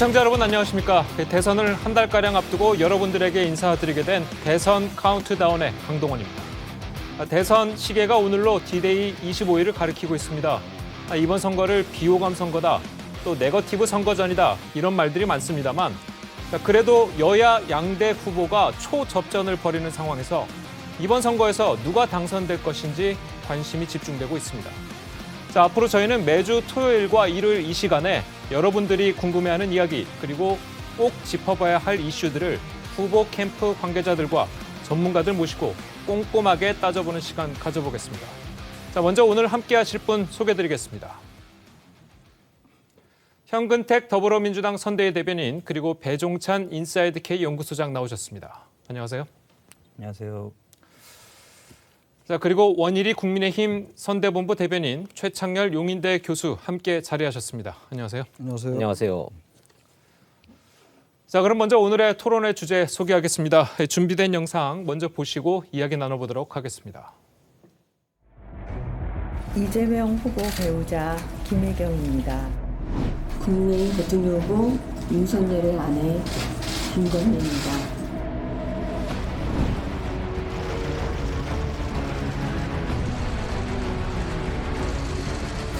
시청자 여러분 안녕하십니까. 대선을 한 달가량 앞두고 여러분들에게 인사드리게 된 대선 카운트다운의 강동원입니다. 대선 시계가 오늘로 D-Day 25일을 가리키고 있습니다. 이번 선거를 비호감 선거다, 또 네거티브 선거전이다 이런 말들이 많습니다만 그래도 여야 양대 후보가 초접전을 벌이는 상황에서 이번 선거에서 누가 당선될 것인지 관심이 집중되고 있습니다. 자, 앞으로 저희는 매주 토요일과 일요일 이 시간에 여러분들이 궁금해하는 이야기 그리고 꼭 짚어봐야 할 이슈들을 후보 캠프 관계자들과 전문가들 모시고 꼼꼼하게 따져보는 시간 가져보겠습니다. 자, 먼저 오늘 함께 하실 분 소개드리겠습니다. 현근택 더불어민주당 선대위 대변인 그리고 배종찬 인사이드 K 연구소장 나오셨습니다. 안녕하세요. 안녕하세요. 자, 그리고 원일이 국민의힘 선대본부 대변인 최창렬 용인대 교수 함께 자리하셨습니다. 안녕하세요. 안녕하세요. 안녕하세요. 자, 그럼 먼저 오늘의 토론의 주제 소개하겠습니다. 준비된 영상 먼저 보시고 이야기 나눠보도록 하겠습니다. 이재명 후보 배우자 김혜경입니다. 국민의힘 대통령 후보 윤석열의 아내 김건희입니다.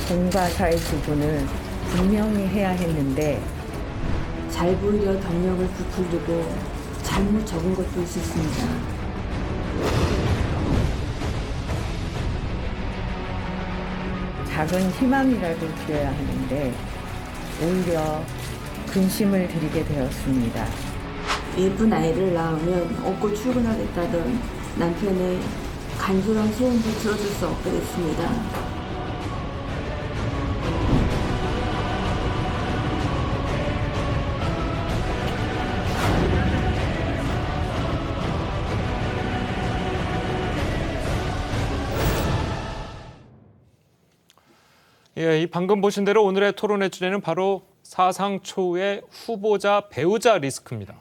공과 사의 구분을 분명히 해야 했는데 잘 보이려 경력을 부풀리고 잘못 적은 것도 있었습니다. 작은 희망이라도 드려야 하는데 오히려 근심을 드리게 되었습니다. 예쁜 아이를 낳으면 업고 출근하겠다던 남편의 간절한 소원도 들어줄 수 없게 됐습니다. 예, 이 방금 보신 대로 오늘의 토론의 주제는 바로 사상 초유의 후보자 배우자 리스크입니다.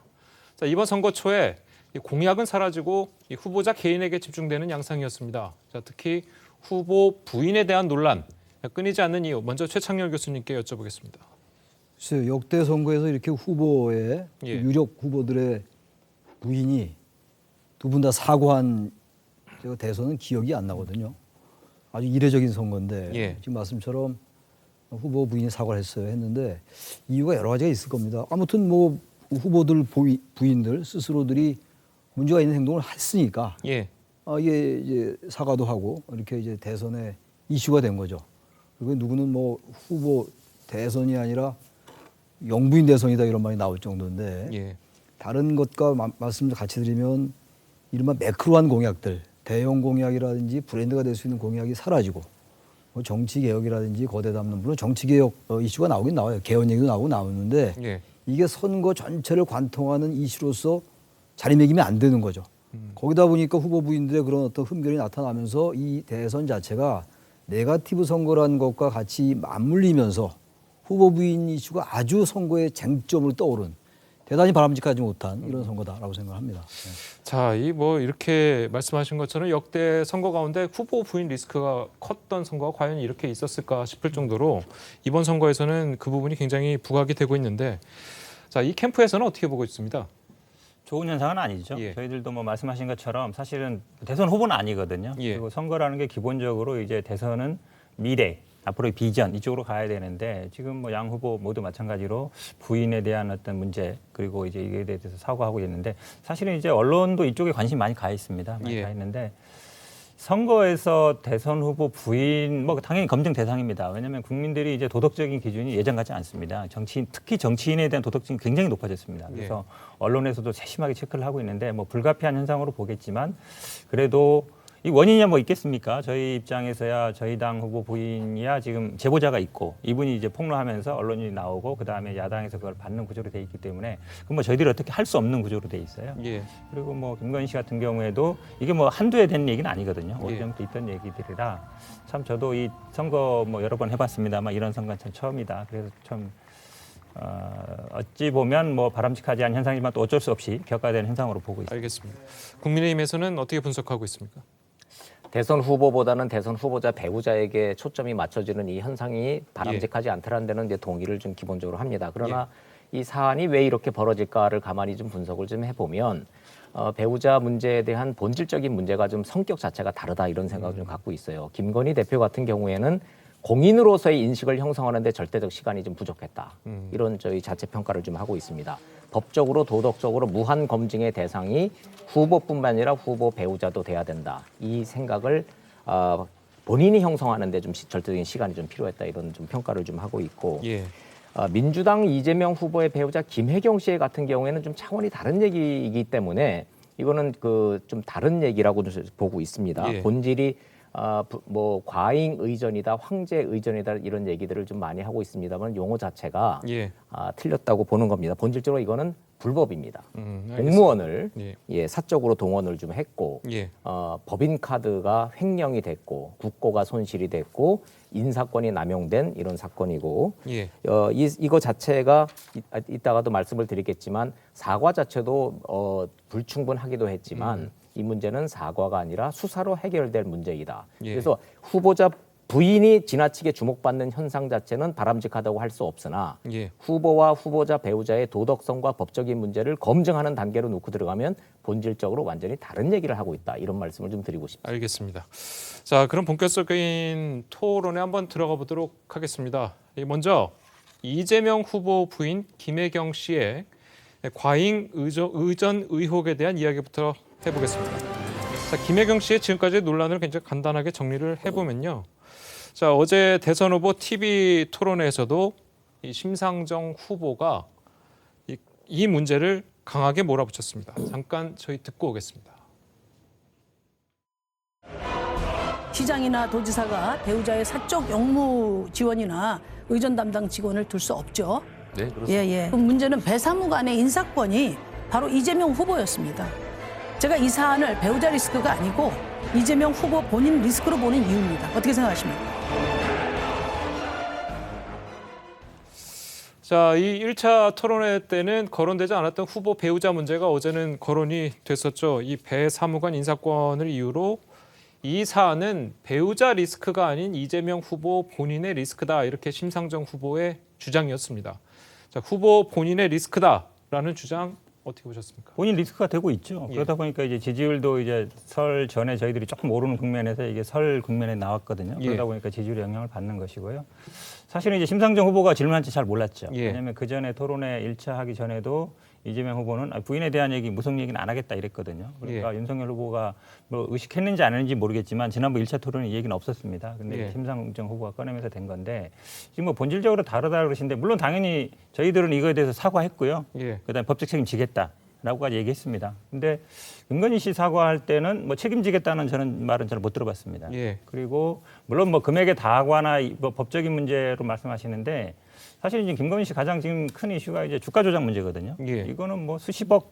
자, 이번 선거 초에 공약은 사라지고 이 후보자 개인에게 집중되는 양상이었습니다. 자, 특히 후보 부인에 대한 논란 끊이지 않는 이유 먼저 최창렬 교수님께 여쭤보겠습니다. 글쎄요, 역대 선거에서 이렇게 후보의 예. 유력 후보들의 부인이 두 분 다 사과한 대선은 기억이 안 나거든요. 아주 이례적인 선거인데 예. 지금 말씀처럼 후보 부인이 사과를 했어요 했는데 이유가 여러 가지가 있을 겁니다. 아무튼 뭐 후보들 부인들 스스로들이 문제가 있는 행동을 했으니까 예. 이게 이제 사과도 하고 이렇게 이제 대선에 이슈가 된 거죠. 그리고 누구는 뭐 후보 대선이 아니라 영부인 대선이다 이런 말이 나올 정도인데 예. 다른 것과 말씀을 같이 드리면 이른바 매크로한 공약들, 대형 공약이라든지 브랜드가 될 수 있는 공약이 사라지고 뭐 정치 개혁이라든지 거대 담론 물론 정치 개혁 이슈가 나오긴 나와요. 개헌 얘기도 나오는데 예. 이게 선거 전체를 관통하는 이슈로서 자리매김이 안 되는 거죠. 거기다 보니까 후보 부인들의 그런 어떤 흠결이 나타나면서 이 대선 자체가 네거티브 선거라는 것과 같이 맞물리면서 후보 부인 이슈가 아주 선거의 쟁점으로 떠오른 대단히 바람직하지 못한 이런 선거다라고 생각합니다. 자, 이 뭐 이렇게 말씀하신 것처럼 역대 선거 가운데 후보 부인 리스크가 컸던 선거가 과연 이렇게 있었을까 싶을 정도로 이번 선거에서는 그 부분이 굉장히 부각이 되고 있는데 자, 이 캠프에서는 어떻게 보고 있습니다. 좋은 현상은 아니죠. 예. 저희들도 뭐 말씀하신 것처럼 사실은 대선 후보는 아니거든요. 예. 그리고 선거라는 게 기본적으로 이제 대선은 미래, 앞으로의 비전 이쪽으로 가야 되는데 지금 뭐 양 후보 모두 마찬가지로 부인에 대한 어떤 문제 그리고 이제 이게 대해서 사과하고 있는데 사실은 이제 언론도 이쪽에 관심 많이 가 있습니다. 많이 예. 가 있는데 선거에서 대선 후보 부인 뭐 당연히 검증 대상입니다. 왜냐하면 국민들이 이제 도덕적인 기준이 예전 같지 않습니다. 정치인 특히 정치인에 대한 도덕성이 굉장히 높아졌습니다. 그래서 언론에서도 세심하게 체크를 하고 있는데 뭐 불가피한 현상으로 보겠지만 그래도 이 원인이 뭐 있겠습니까? 저희 입장에서야 저희 당 후보 부인이야 지금 제보자가 있고 이분이 이제 폭로하면서 언론이 나오고 그 다음에 야당에서 그걸 받는 구조로 돼 있기 때문에 그럼 뭐 저희들이 어떻게 할 수 없는 구조로 돼 있어요. 예. 그리고 뭐 김건희 씨 같은 경우에도 이게 뭐 한두 해 된 얘기는 아니거든요. 예. 오래전부터 있던 얘기들이라 참 저도 이 선거 뭐 여러 번 해봤습니다만 이런 선거는 참 처음이다. 그래서 참 어찌 보면 뭐 바람직하지 않은 현상이지만 또 어쩔 수 없이 겪어야 되는 현상으로 보고 있습니다. 알겠습니다. 국민의힘에서는 어떻게 분석하고 있습니까? 대선 후보보다는 대선 후보자 배우자에게 초점이 맞춰지는 이 현상이 바람직하지 않다는 데는 이제 동의를 좀 기본적으로 합니다. 그러나 이 사안이 왜 이렇게 벌어질까를 가만히 좀 분석을 좀 해보면 배우자 문제에 대한 본질적인 문제가 좀 성격 자체가 다르다 이런 생각을 좀 갖고 있어요. 김건희 대표 같은 경우에는 공인으로서의 인식을 형성하는 데 절대적 시간이 좀 부족했다. 이런 저희 자체 평가를 좀 하고 있습니다. 법적으로 도덕적으로 무한 검증의 대상이 후보뿐만 아니라 후보 배우자도 돼야 된다. 이 생각을 본인이 형성하는 데 좀 절대적인 시간이 좀 필요했다. 이런 좀 평가를 좀 하고 있고 예. 민주당 이재명 후보의 배우자 김혜경 씨 같은 경우에는 좀 차원이 다른 얘기이기 때문에 이거는 그 좀 다른 얘기라고 보고 있습니다. 예. 본질이 뭐 과잉 의전이다, 황제 의전이다 이런 얘기들을 좀 많이 하고 있습니다만 용어 자체가 예. 틀렸다고 보는 겁니다. 본질적으로 이거는 불법입니다. 알겠습니다. 공무원을 예. 사적으로 동원을 좀 했고 예. 법인 카드가 횡령이 됐고 국고가 손실이 됐고 인사권이 남용된 이런 사건이고 예. 이거 자체가 이따가도 말씀을 드리겠지만 사과 자체도 불충분하기도 했지만 이 문제는 사과가 아니라 수사로 해결될 문제이다. 예. 그래서 후보자 부인이 지나치게 주목받는 현상 자체는 바람직하다고 할 수 없으나 예. 후보와 후보자 배우자의 도덕성과 법적인 문제를 검증하는 단계로 놓고 들어가면 본질적으로 완전히 다른 얘기를 하고 있다. 이런 말씀을 좀 드리고 싶습니다. 알겠습니다. 자, 그럼 본격적인 토론에 한번 들어가 보도록 하겠습니다. 먼저 이재명 후보 부인 김혜경 씨의 과잉 의전 의혹에 대한 이야기부터 해보겠습니다. 자, 김혜경 씨의 지금까지 논란을 굉장히 간단하게 정리를 해보면요. 자, 어제 대선 후보 TV 토론회에서도 이 심상정 후보가 이 문제를 강하게 몰아붙였습니다. 잠깐 저희 듣고 오겠습니다. 시장이나 도지사가 배우자의 사적 영무 지원이나 의전 담당 직원을 둘 수 없죠. 네, 그렇습니다. 그 문제는 배사무관의 인사권이 바로 이재명 후보였습니다. 제가 이 사안을 배우자 리스크가 아니고 이재명 후보 본인 리스크로 보는 이유입니다. 어떻게 생각하십니까? 자, 이 1차 토론회 때는 거론되지 않았던 후보 배우자 문제가 어제는 거론이 됐었죠. 이 배 사무관 인사권을 이유로 이 사안은 배우자 리스크가 아닌 이재명 후보 본인의 리스크다. 이렇게 심상정 후보의 주장이었습니다. 자, 후보 본인의 리스크다라는 주장 어떻게 보셨습니까? 본인 리스크가 되고 있죠. 예. 그러다 보니까 이제 지지율도 이제 설 전에 저희들이 조금 오르는 국면에서 이게 설 국면에 나왔거든요. 예. 그러다 보니까 지지율에 영향을 받는 것이고요. 사실은 이제 심상정 후보가 질문한지 잘 몰랐죠. 예. 왜냐하면 그 전에 토론회 1차 하기 전에도 이재명 후보는 부인에 대한 얘기, 무속 얘기는 안 하겠다 이랬거든요. 그러니까 윤석열 후보가 뭐 의식했는지 안 했는지 모르겠지만 지난번 1차 토론에 이 얘기는 없었습니다. 근데 예. 심상정 후보가 꺼내면서 된 건데 지금 뭐 본질적으로 다르다 그러시는데 물론 당연히 저희들은 이거에 대해서 사과했고요. 예. 그다음에 법적 책임 지겠다라고까지 얘기했습니다. 근데 김건희 씨 사과할 때는 뭐 책임지겠다는 저는 말은 잘 못 들어봤습니다. 예. 그리고 물론 뭐 금액에 다하거나 뭐 법적인 문제로 말씀하시는데 사실 이제 김건희 씨 가장 지금 큰 이슈가 이제 주가 조작 문제거든요. 예. 이거는 뭐 수십억,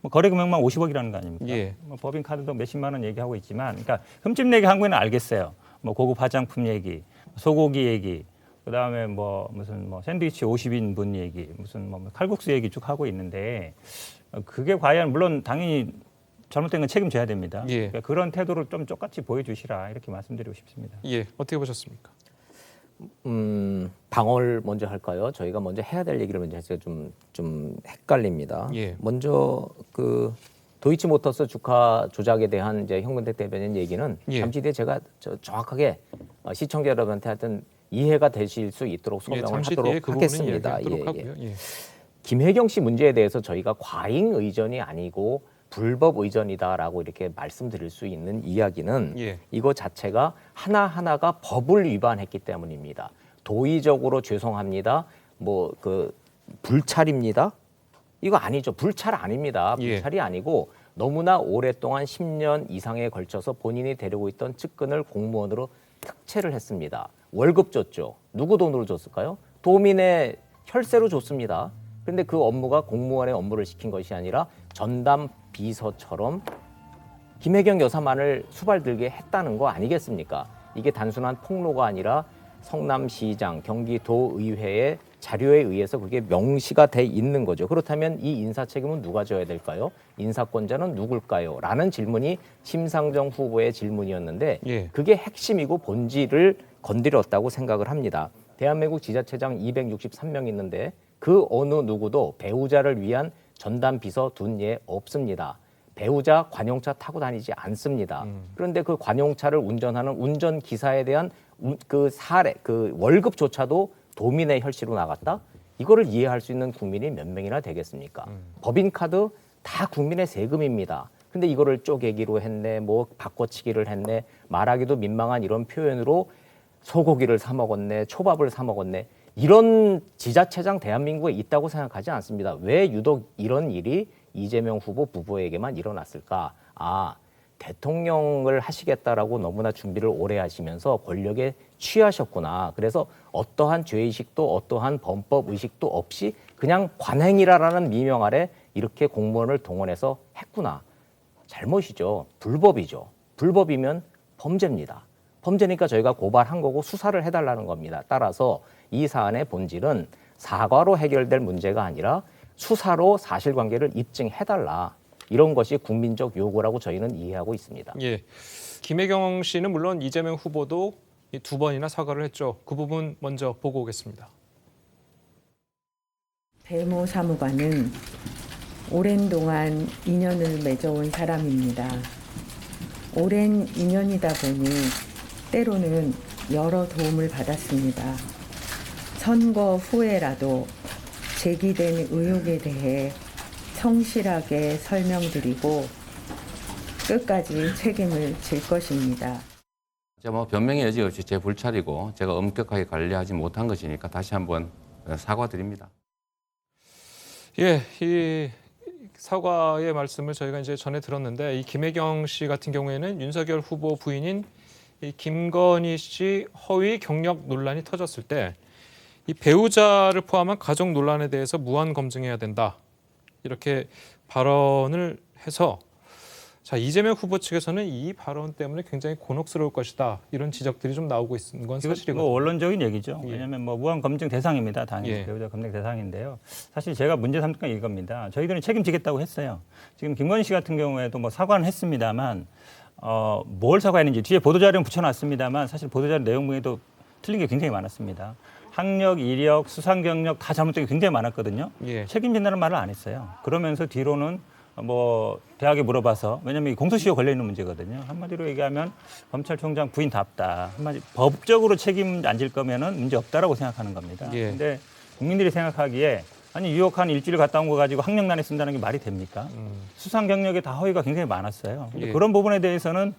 뭐 거래 금액만 50억이라는 거 아닙니까? 예. 뭐 법인 카드도 몇십만 원 얘기하고 있지만, 그러니까 흠집 내기 한 거는 알겠어요. 뭐 고급 화장품 얘기, 소고기 얘기, 그다음에 뭐 무슨 뭐 샌드위치 50인분 얘기, 무슨 뭐 칼국수 얘기 쭉 하고 있는데 그게 과연 물론 당연히 잘못된 건 책임져야 됩니다. 예. 그러니까 그런 태도를 좀 똑같이 보여주시라 이렇게 말씀드리고 싶습니다. 예, 어떻게 보셨습니까? 방어를 먼저 할까요? 저희가 먼저 해야 될 얘기를 먼저 해서 좀 헷갈립니다. 예. 먼저 그 도이치모터스 주가 조작에 대한 이제 현근택 대변인 얘기는 예. 잠시 뒤에 제가 정확하게 시청자 여러분한테 하여튼 이해가 되실 수 있도록 예, 설명을 잠시 뒤에 하도록 그 부분은 하겠습니다. 얘기하도록 하고요. 예. 김혜경 씨 문제에 대해서 저희가 과잉 의전이 아니고 불법 의전이다라고 이렇게 말씀드릴 수 있는 이야기는 예. 이거 자체가 하나하나가 법을 위반했기 때문입니다. 도의적으로 죄송합니다. 뭐 그 불찰입니다. 이거 아니죠. 불찰 아닙니다. 예. 불찰이 아니고 너무나 오랫동안 10년 이상에 걸쳐서 본인이 데리고 있던 측근을 공무원으로 특채를 했습니다. 월급 줬죠. 누구 돈으로 줬을까요? 도민의 혈세로 줬습니다. 그런데 그 업무가 공무원의 업무를 시킨 것이 아니라 전담 비서처럼 김혜경 여사만을 수발들게 했다는 거 아니겠습니까? 이게 단순한 폭로가 아니라 성남시장, 경기도의회의 자료에 의해서 그게 명시가 돼 있는 거죠. 그렇다면 이 인사 책임은 누가 져야 될까요? 인사권자는 누굴까요? 라는 질문이 심상정 후보의 질문이었는데 예. 그게 핵심이고 본질을 건드렸다고 생각을 합니다. 대한민국 지자체장 263명 있는데 그 어느 누구도 배우자를 위한 전담 비서 둔 예 없습니다. 배우자 관용차 타고 다니지 않습니다. 그런데 그 관용차를 운전하는 운전기사에 대한 그 사례, 그 월급조차도 도민의 혈세로 나갔다? 이거를 이해할 수 있는 국민이 몇 명이나 되겠습니까? 법인카드 다 국민의 세금입니다. 근데 이거를 쪼개기로 했네, 뭐 바꿔치기를 했네, 말하기도 민망한 이런 표현으로 소고기를 사 먹었네, 초밥을 사 먹었네. 이런 지자체장 대한민국에 있다고 생각하지 않습니다. 왜 유독 이런 일이 이재명 후보 부부에게만 일어났을까? 아, 대통령을 하시겠다라고 너무나 준비를 오래 하시면서 권력에 취하셨구나. 그래서 어떠한 죄의식도 어떠한 범법 의식도 없이 그냥 관행이라는 미명 아래 이렇게 공무원을 동원해서 했구나. 잘못이죠. 불법이죠. 불법이면 범죄입니다. 범죄니까 저희가 고발한 거고 수사를 해달라는 겁니다. 따라서 이 사안의 본질은 사과로 해결될 문제가 아니라 수사로 사실관계를 입증해달라. 이런 것이 국민적 요구라고 저희는 이해하고 있습니다. 예. 김혜경 씨는 물론 이재명 후보도 이 2번이나 사과를 했죠. 그 부분 먼저 보고 오겠습니다. 배모 사무관은 오랜 동안 인연을 맺어온 사람입니다. 오랜 인연이다 보니 때로는 여러 도움을 받았습니다. 선거 후에라도 제기된 의혹에 대해 성실하게 설명드리고 끝까지 책임을 질 것입니다. 뭐 변명의 여지 없이 제 불찰이고 제가 엄격하게 관리하지 못한 것이니까 다시 한번 사과드립니다. 예, 이 사과의 말씀을 저희가 이제 전에 들었는데 이 김혜경 씨 같은 경우에는 윤석열 후보 부인인 이 김건희 씨 허위 경력 논란이 터졌을 때 이 배우자를 포함한 가족 논란에 대해서 무한 검증해야 된다. 이렇게 발언을 해서 자, 이재명 후보 측에서는 이 발언 때문에 굉장히 곤혹스러울 것이다. 이런 지적들이 좀 나오고 있는 건 사실이거든요. 뭐 원론적인 얘기죠. 예. 왜냐하면 뭐 무한 검증 대상입니다. 당연히 예. 배우자 검증 대상인데요. 사실 제가 문제 삼는 건 이겁니다. 저희들은 책임지겠다고 했어요. 지금 김건희 씨 같은 경우에도 뭐 사과는 했습니다만 뭘 사과했는지 뒤에 보도자료는 붙여놨습니다만 사실 보도자료 내용에도 틀린 게 굉장히 많았습니다. 학력, 이력, 수상 경력 다 잘못된 게 굉장히 많았거든요. 예. 책임진다는 말을 안 했어요. 그러면서 뒤로는 뭐 대학에 물어봐서 왜냐하면 공소시효 걸려 있는 문제거든요. 한마디로 얘기하면 검찰총장 부인답다. 한마디 법적으로 책임 안 질 거면은 문제 없다라고 생각하는 겁니다. 예. 근데 국민들이 생각하기에 아니 유혹 한 일주일 갔다 온 거 가지고 학력난에 쓴다는 게 말이 됩니까? 수상 경력에 다 허위가 굉장히 많았어요. 근데 예. 그런 부분에 대해서는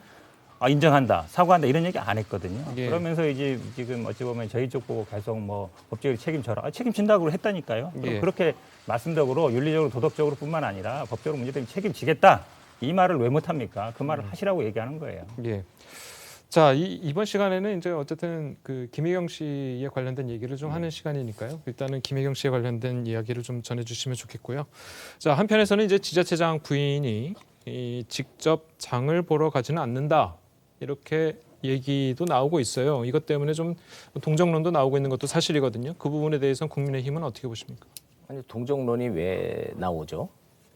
인정한다, 사과한다 이런 얘기 안 했거든요. 예. 그러면서 이제 지금 어찌 보면 저희 쪽 보고 계속 뭐 법적으로 책임져라. 책임진다고 했다니까요. 그럼 예. 그렇게 말씀적으로 윤리적으로 도덕적으로뿐만 아니라 법적으로 문제되면 책임지겠다. 이 말을 왜 못합니까? 그 말을 하시라고 얘기하는 거예요. 예. 자, 이번 시간에는 이제 어쨌든 그 김혜경 씨에 관련된 얘기를 좀 하는 시간이니까요. 일단은 김혜경 씨에 관련된 이야기를 좀 전해주시면 좋겠고요. 자, 한편에서는 이제 지자체장 부인이 직접 장을 보러 가지는 않는다. 이렇게 얘기도 나오고 있어요. 이것 때문에 좀 동정론도 나오고 있는 것도 사실이거든요. 그 부분에 대해서는 국민의힘은 어떻게 보십니까? 아니, 동정론이 왜 나오죠?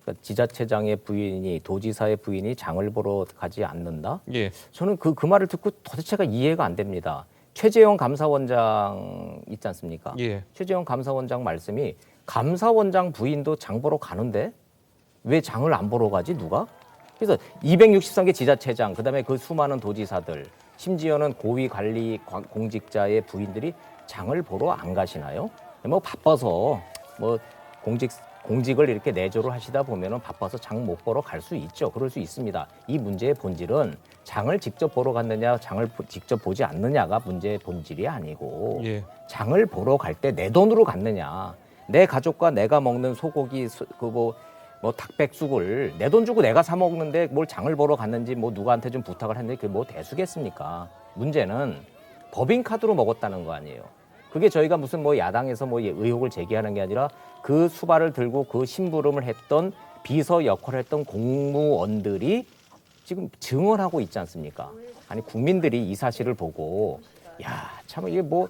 그러니까 지자체장의 부인이 도지사의 부인이 장을 보러 가지 않는다? 예. 저는 그 말을 듣고 도대체가 이해가 안 됩니다. 최재형 감사원장 있지 않습니까? 예. 최재형 감사원장 말씀이 감사원장 부인도 장 보러 가는데 왜 장을 안 보러 가지 누가? 그래서 263개 지자체장, 그다음에 그 수많은 도지사들, 심지어는 고위 관리 공직자의 부인들이 장을 보러 안 가시나요? 뭐 바빠서 뭐 공직을 이렇게 내조를 하시다 보면은 바빠서 장 못 보러 갈 수 있죠. 그럴 수 있습니다. 이 문제의 본질은 장을 직접 보러 갔느냐, 장을 직접 보지 않느냐가 문제의 본질이 아니고 예. 장을 보러 갈 때 내 돈으로 갔느냐, 내 가족과 내가 먹는 소고기 뭐 닭백숙을 내 돈 주고 내가 사 먹는데 뭘 장을 보러 갔는지 뭐 누구한테 좀 부탁을 했는데 그게 뭐 대수겠습니까? 문제는 법인카드로 먹었다는 거 아니에요. 그게 저희가 무슨 뭐 야당에서 뭐 의혹을 제기하는 게 아니라 그 수발을 들고 그 심부름을 했던 비서 역할을 했던 공무원들이 지금 증언하고 있지 않습니까? 아니 국민들이 이 사실을 보고 야, 참 이게 뭐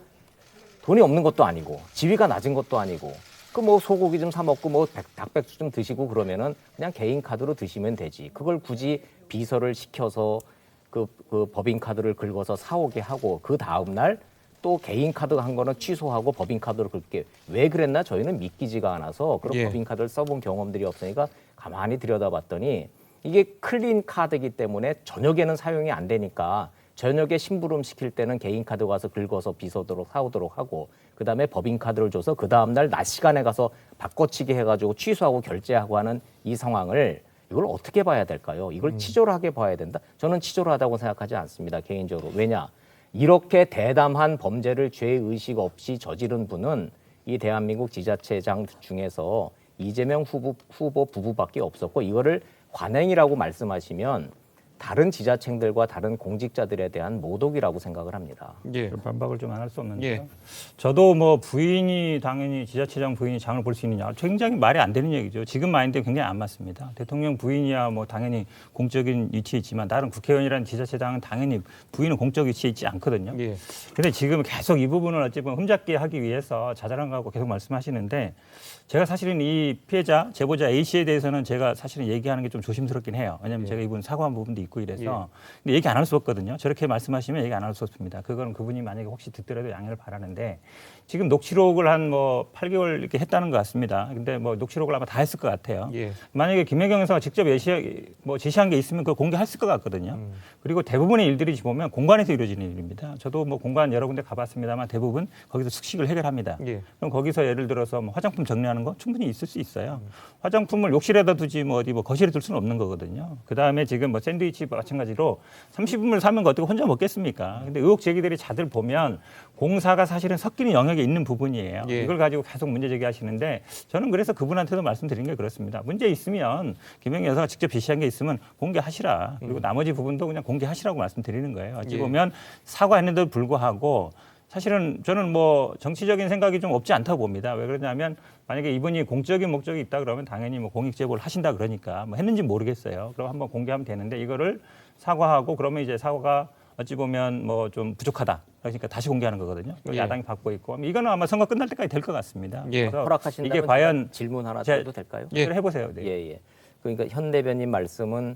돈이 없는 것도 아니고 지위가 낮은 것도 아니고 그 뭐 소고기 좀 사 먹고 뭐 닭백숙 좀 드시고 그러면은 그냥 개인 카드로 드시면 되지. 그걸 굳이 비서를 시켜서 그 법인 카드를 긁어서 사오게 하고 그 다음 날 또 개인 카드 한 거는 취소하고 법인 카드로 긁게 왜 그랬나 저희는 믿기지가 않아서 그런 예. 법인 카드를 써본 경험들이 없으니까 가만히 들여다봤더니 이게 클린 카드이기 때문에 저녁에는 사용이 안 되니까 저녁에 심부름 시킬 때는 개인 카드 가서 긁어서 비서도록 사오도록 하고 그다음에 법인 카드를 줘서 그 다음 날 낮 시간에 가서 바꿔치기 해가지고 취소하고 결제하고 하는 이 상황을 이걸 어떻게 봐야 될까요? 이걸 치졸하게 봐야 된다? 저는 치졸하다고 생각하지 않습니다. 개인적으로. 왜냐? 이렇게 대담한 범죄를 죄의식 없이 저지른 분은 이 대한민국 지자체장 중에서 이재명 후보 부부밖에 없었고 이거를 관행이라고 말씀하시면 다른 지자체들과 다른 공직자들에 대한 모독이라고 생각을 합니다. 예. 반박을 좀 안 할 수 없는데요. 예. 저도 뭐 부인이 당연히 지자체장 부인이 장을 볼 수 있느냐 굉장히 말이 안 되는 얘기죠. 지금 마인드 굉장히 안 맞습니다. 대통령 부인이야 뭐 당연히 공적인 위치에 있지만 다른 국회의원이라는 지자체장은 당연히 부인은 공적 위치에 있지 않거든요. 예. 근데 지금 계속 이 부분을 어찌 보면 흠잡게 하기 위해서 자잘한 거하고 계속 말씀하시는데 제가 사실은 이 피해자 제보자 A 씨에 대해서는 제가 사실은 얘기하는 게 좀 조심스럽긴 해요. 왜냐하면 제가 이분 사과한 부분도 있고 이래서 근데 얘기 안 할 수 없거든요. 저렇게 말씀하시면 얘기 안 할 수 없습니다. 그건 그분이 만약에 혹시 듣더라도 양해를 바라는데 지금 녹취록을 한 뭐 8개월 이렇게 했다는 것 같습니다. 근데 뭐 녹취록을 아마 다 했을 것 같아요. 예. 만약에 김혜경 여사가 직접 지시한 게 있으면 그걸 공개했을 것 같거든요. 그리고 대부분의 일들이 보면 공관에서 이루어지는 일입니다. 저도 뭐 공관 여러 군데 가봤습니다만 대부분 거기서 숙식을 해결합니다. 예. 그럼 거기서 예를 들어서 뭐 화장품 정리하는 거 충분히 있을 수 있어요. 화장품을 욕실에다 두지 뭐 어디 뭐 거실에 둘 수는 없는 거거든요. 그 다음에 지금 뭐 샌드위치 마찬가지로 30분을 사면 어떻게 혼자 먹겠습니까? 근데 의혹 제기들이 자들 보면 공사가 사실은 섞이는 영역에 있는 부분이에요. 예. 이걸 가지고 계속 문제 제기하시는데 저는 그래서 그분한테도 말씀드린 게 그렇습니다. 문제 있으면 김영희 여사가 직접 지시한 게 있으면 공개하시라. 그리고 나머지 부분도 그냥 공개하시라고 말씀드리는 거예요. 어찌 예. 보면 사과했는데도 불구하고 사실은 저는 뭐 정치적인 생각이 좀 없지 않다고 봅니다. 왜 그러냐면 만약에 이분이 공적인 목적이 있다 그러면 당연히 뭐 공익 제보를 하신다 그러니까 뭐 했는지 모르겠어요. 그럼 한번 공개하면 되는데 이거를 사과하고 그러면 이제 사과가 어찌 보면 뭐 좀 부족하다. 그러니까 다시 공개하는 거거든요. 예. 야당이 받고 있고 이거는 아마 선거 끝날 때까지 될 것 같습니다. 예. 그래서 허락하신다면 이게 과연 질문 하나 제- 드려도 될까요? 예. 해보세요. 네. 예, 예. 그러니까 현 대변인 말씀은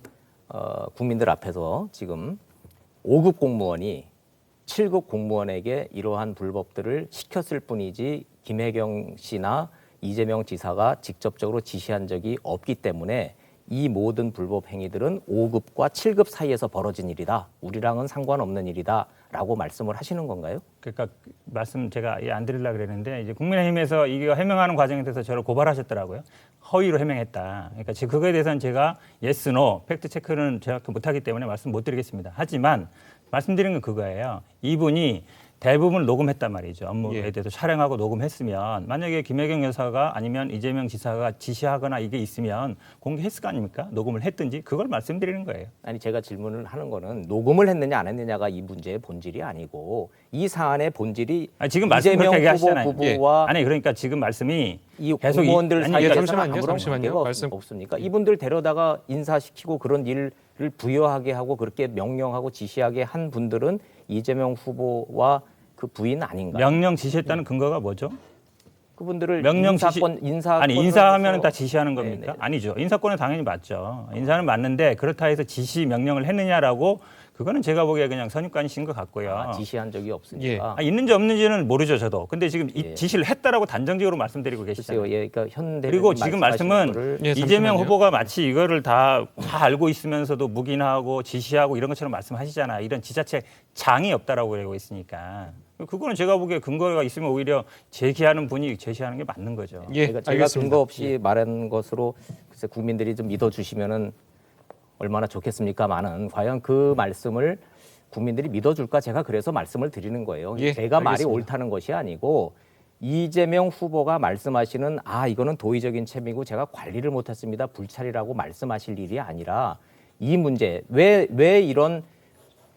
국민들 앞에서 지금 5급 공무원이 7급 공무원에게 이러한 불법들을 시켰을 뿐이지 김혜경 씨나 이재명 지사가 직접적으로 지시한 적이 없기 때문에 이 모든 불법 행위들은 5급과 7급 사이에서 벌어진 일이다. 우리랑은 상관없는 일이다. 라고 말씀을 하시는 건가요? 그러니까 말씀 제가 안 드리려고 그랬는데 이제 국민의힘에서 이거 해명하는 과정에 대해서 저를 고발하셨더라고요. 허위로 해명했다. 그러니까 지금 그거에 대해서는 제가 yes, no, 팩트 체크는 정확히 못하기 때문에 말씀 못 드리겠습니다. 하지만 말씀드린 건 그거예요. 이분이 대부분 녹음했단 말이죠. 업무에 예. 대해서 촬영하고 녹음했으면 만약에 김혜경 여사가 아니면 이재명 지사가 지시하거나 이게 있으면 공개했을 거 아닙니까? 녹음을 했든지 그걸 말씀드리는 거예요. 아니 제가 질문을 하는 거는 녹음을 했느냐 안 했느냐가 이 문제의 본질이 아니고 이 사안의 본질이 아니, 지금 말씀 이재명 그렇게 후보 하시잖아요. 부부와 아니 그러니까 지금 말씀이 이 계속 공무원들 아니, 사이에서는 잠시만요, 아무런 잠시만요. 관계가 말씀- 없습니까? 이분들 데려다가 인사시키고 그런 일을 부여하게 하고 그렇게 명령하고 지시하게 한 분들은 이재명 후보와 그 부인 아닌가요? 명령 지시했다는 근거가 뭐죠? 그분들을 명령 인사권 인사하면 다 지시하는 겁니까? 네네. 아니죠. 인사권은 당연히 맞죠. 인사는 맞는데 그렇다 해서 지시 명령을 했느냐라고 그거는 제가 보기에 그냥 선입관이신 것 같고요. 지시한 적이 없으니까. 있는지 없는지는 모르죠, 저도. 근데 지금 이 예. 지시를 했다라고 단정적으로 말씀드리고 계시잖아요. 글쎄요, 예, 그러니까 현 그리고 대변인 지금 말씀하신 말씀은 거를 예, 이재명 잠시만요. 후보가 마치 이거를 다 알고 있으면서도 묵인하고 지시하고 이런 것처럼 말씀하시잖아요. 이런 지자체 장이 없다라고 그러고 있으니까. 그거는 제가 보기에 근거가 있으면 오히려 제기하는 분이 제시하는 게 맞는 거죠. 예, 제가 알겠습니다. 근거 없이 말한 것으로 글쎄 국민들이 좀 믿어주시면은 얼마나 좋겠습니까만은 과연 그 말씀을 국민들이 믿어줄까 제가 그래서 말씀을 드리는 거예요. 예, 제가 말이 알겠습니다. 옳다는 것이 아니고 이재명 후보가 말씀하시는 이거는 도의적인 책임이고 제가 관리를 못했습니다. 불찰이라고 말씀하실 일이 아니라 이 문제 왜 이런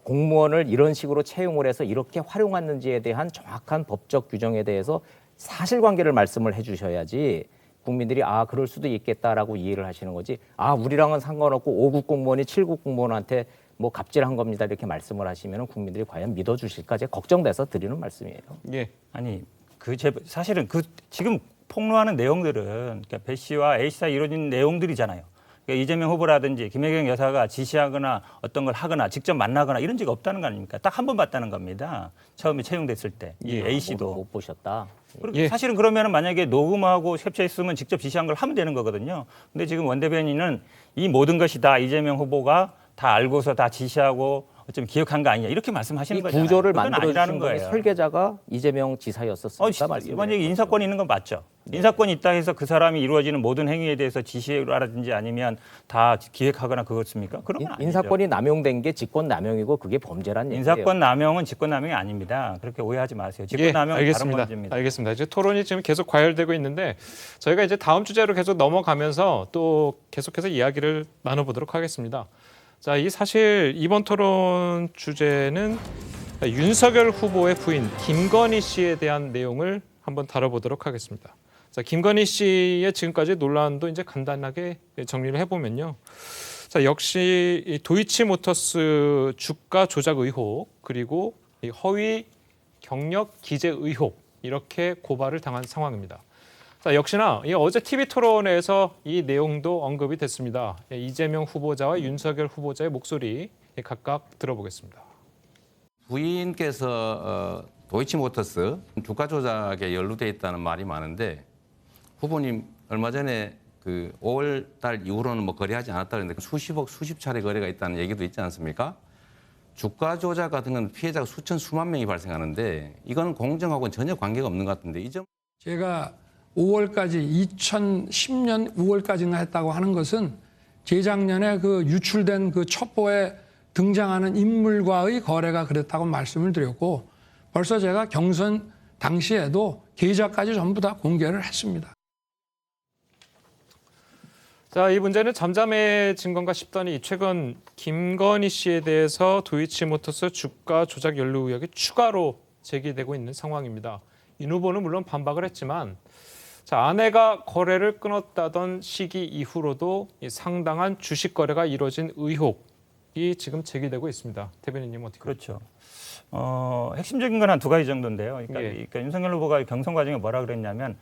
공무원을 이런 식으로 채용을 해서 이렇게 활용했는지에 대한 정확한 법적 규정에 대해서 사실관계를 말씀을 해주셔야지 국민들이 그럴 수도 있겠다라고 이해를 하시는 거지 우리랑은 상관없고 5급 공무원이 7급 공무원한테 뭐 갑질한 겁니다 이렇게 말씀을 하시면 국민들이 과연 믿어주실까 제가 걱정돼서 드리는 말씀이에요. 예. 아니 사실은 지금 폭로하는 내용들은 그러니까 배 씨와 A 씨 사이 이루어진 내용들이잖아요. 그러니까 이재명 후보라든지 김혜경 여사가 지시하거나 어떤 걸 하거나 직접 만나거나 이런 적이 없다는 거 아닙니까? 딱 한 번 봤다는 겁니다. 처음에 채용됐을 때. 이 A 씨도. 못 보셨다. 예. 사실은 그러면 만약에 녹음하고 캡처했으면 직접 지시한 걸 하면 되는 거거든요. 근데 지금 원 대변인은 이 모든 것이 다 이재명 후보가 다 알고서 다 지시하고 좀 기억한 거 아니냐 이렇게 말씀하시는 이 거잖아요. 구조를 그건 만들어주신 아니라는 분이 거예요. 설계자가 이재명 지사였었습니다. 만약에 인사권이 있는 건 맞죠. 인사권이 있다 해서 그 사람이 이루어지는 모든 행위에 대해서 지시라든지 아니면 다 기획하거나 그렇습니까? 그런 건 아니죠. 인사권이 남용된 게 직권 남용이고 그게 범죄란 얘기예요. 인사권 남용은 직권 남용이 아닙니다. 그렇게 오해하지 마세요. 직권 남용은 다른 알겠습니다. 문제입니다. 알겠습니다. 이제 토론이 지금 계속 과열되고 있는데 저희가 이제 다음 주제로 계속 넘어가면서 또 계속해서 이야기를 나눠보도록 하겠습니다. 자, 이 사실 이번 토론 주제는 윤석열 후보의 부인 김건희 씨에 대한 내용을 한번 다뤄보도록 하겠습니다. 자, 김건희 씨의 지금까지 논란도 이제 간단하게 정리를 해보면요. 자, 역시 이 도이치모터스 주가 조작 의혹 그리고 이 허위 경력 기재 의혹 이렇게 고발을 당한 상황입니다. 자, 역시나 어제 TV 토론에서 이 내용도 언급이 됐습니다. 이재명 후보자와 윤석열 후보자의 목소리 각각 들어보겠습니다. 부인께서 도이치모터스 주가 조작에 연루돼 있다는 말이 많은데 후보님 얼마 전에 그 5월 달 이후로는 뭐 거래하지 않았다는데 수십억 수십 차례 거래가 있다는 얘기도 있지 않습니까? 주가 조작 같은 건 피해자가 수만 명이 발생하는데 이건 공정하고는 전혀 관계가 없는 것 같은데 이 점 제가 5월까지 2010년 5월까지나 했다고 하는 것은 재작년에 그 유출된 그 첩보에 등장하는 인물과의 거래가 그랬다고 말씀을 드렸고 벌써 제가 경선 당시에도 계좌까지 전부 다 공개를 했습니다. 자, 이 문제는 잠잠해진 건가 싶더니 최근 김건희 씨에 대해서 도이치모터스 주가 조작 연루 의혹이 추가로 제기되고 있는 상황입니다. 윤 후보는 물론 반박을 했지만 자, 아내가 거래를 끊었다던 시기 이후로도 이 상당한 주식 거래가 이루어진 의혹이 지금 제기되고 있습니다. 대변인님 어떻게? 그렇죠. 핵심적인 건 한 두 가지 정도인데요. 예. 그러니까 윤석열 후보가 경선 과정에 뭐라 그랬냐면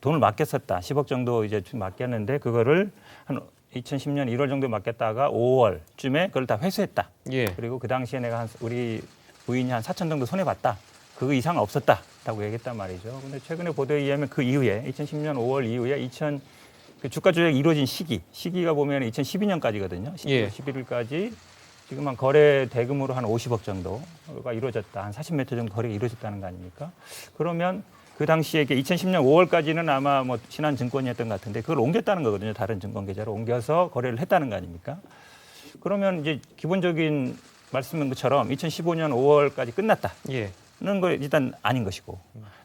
돈을 맡겼었다. 10억 정도 이제 맡겼는데 그거를 한 2010년 1월 정도 맡겼다가 5월쯤에 그걸 다 회수했다. 예. 그리고 그 당시에 내가 우리 부인이 한 4천 정도 손해 봤다. 그 이상 없었다라고 얘기했단 말이죠. 근데 최근에 보도에 의하면 그 이후에 2010년 5월 이후에 그 주가 조작이 이루어진 시기가 보면 2012년까지거든요. 10월 예. 11일까지 지금 한 거래 대금으로 한 50억 정도가 이루어졌다. 한 40몇 회 정도 거래가 이루어졌다는 거 아닙니까? 그러면 그 당시에 2010년 5월까지는 아마 뭐 신한증권이었던 것 같은데 그걸 옮겼다는 거거든요. 다른 증권 계좌로 옮겨서 거래를 했다는 거 아닙니까? 그러면 이제 기본적인 말씀인 것처럼 2015년 5월까지 끝났다. 예. 는 거 일단 아닌 것이고.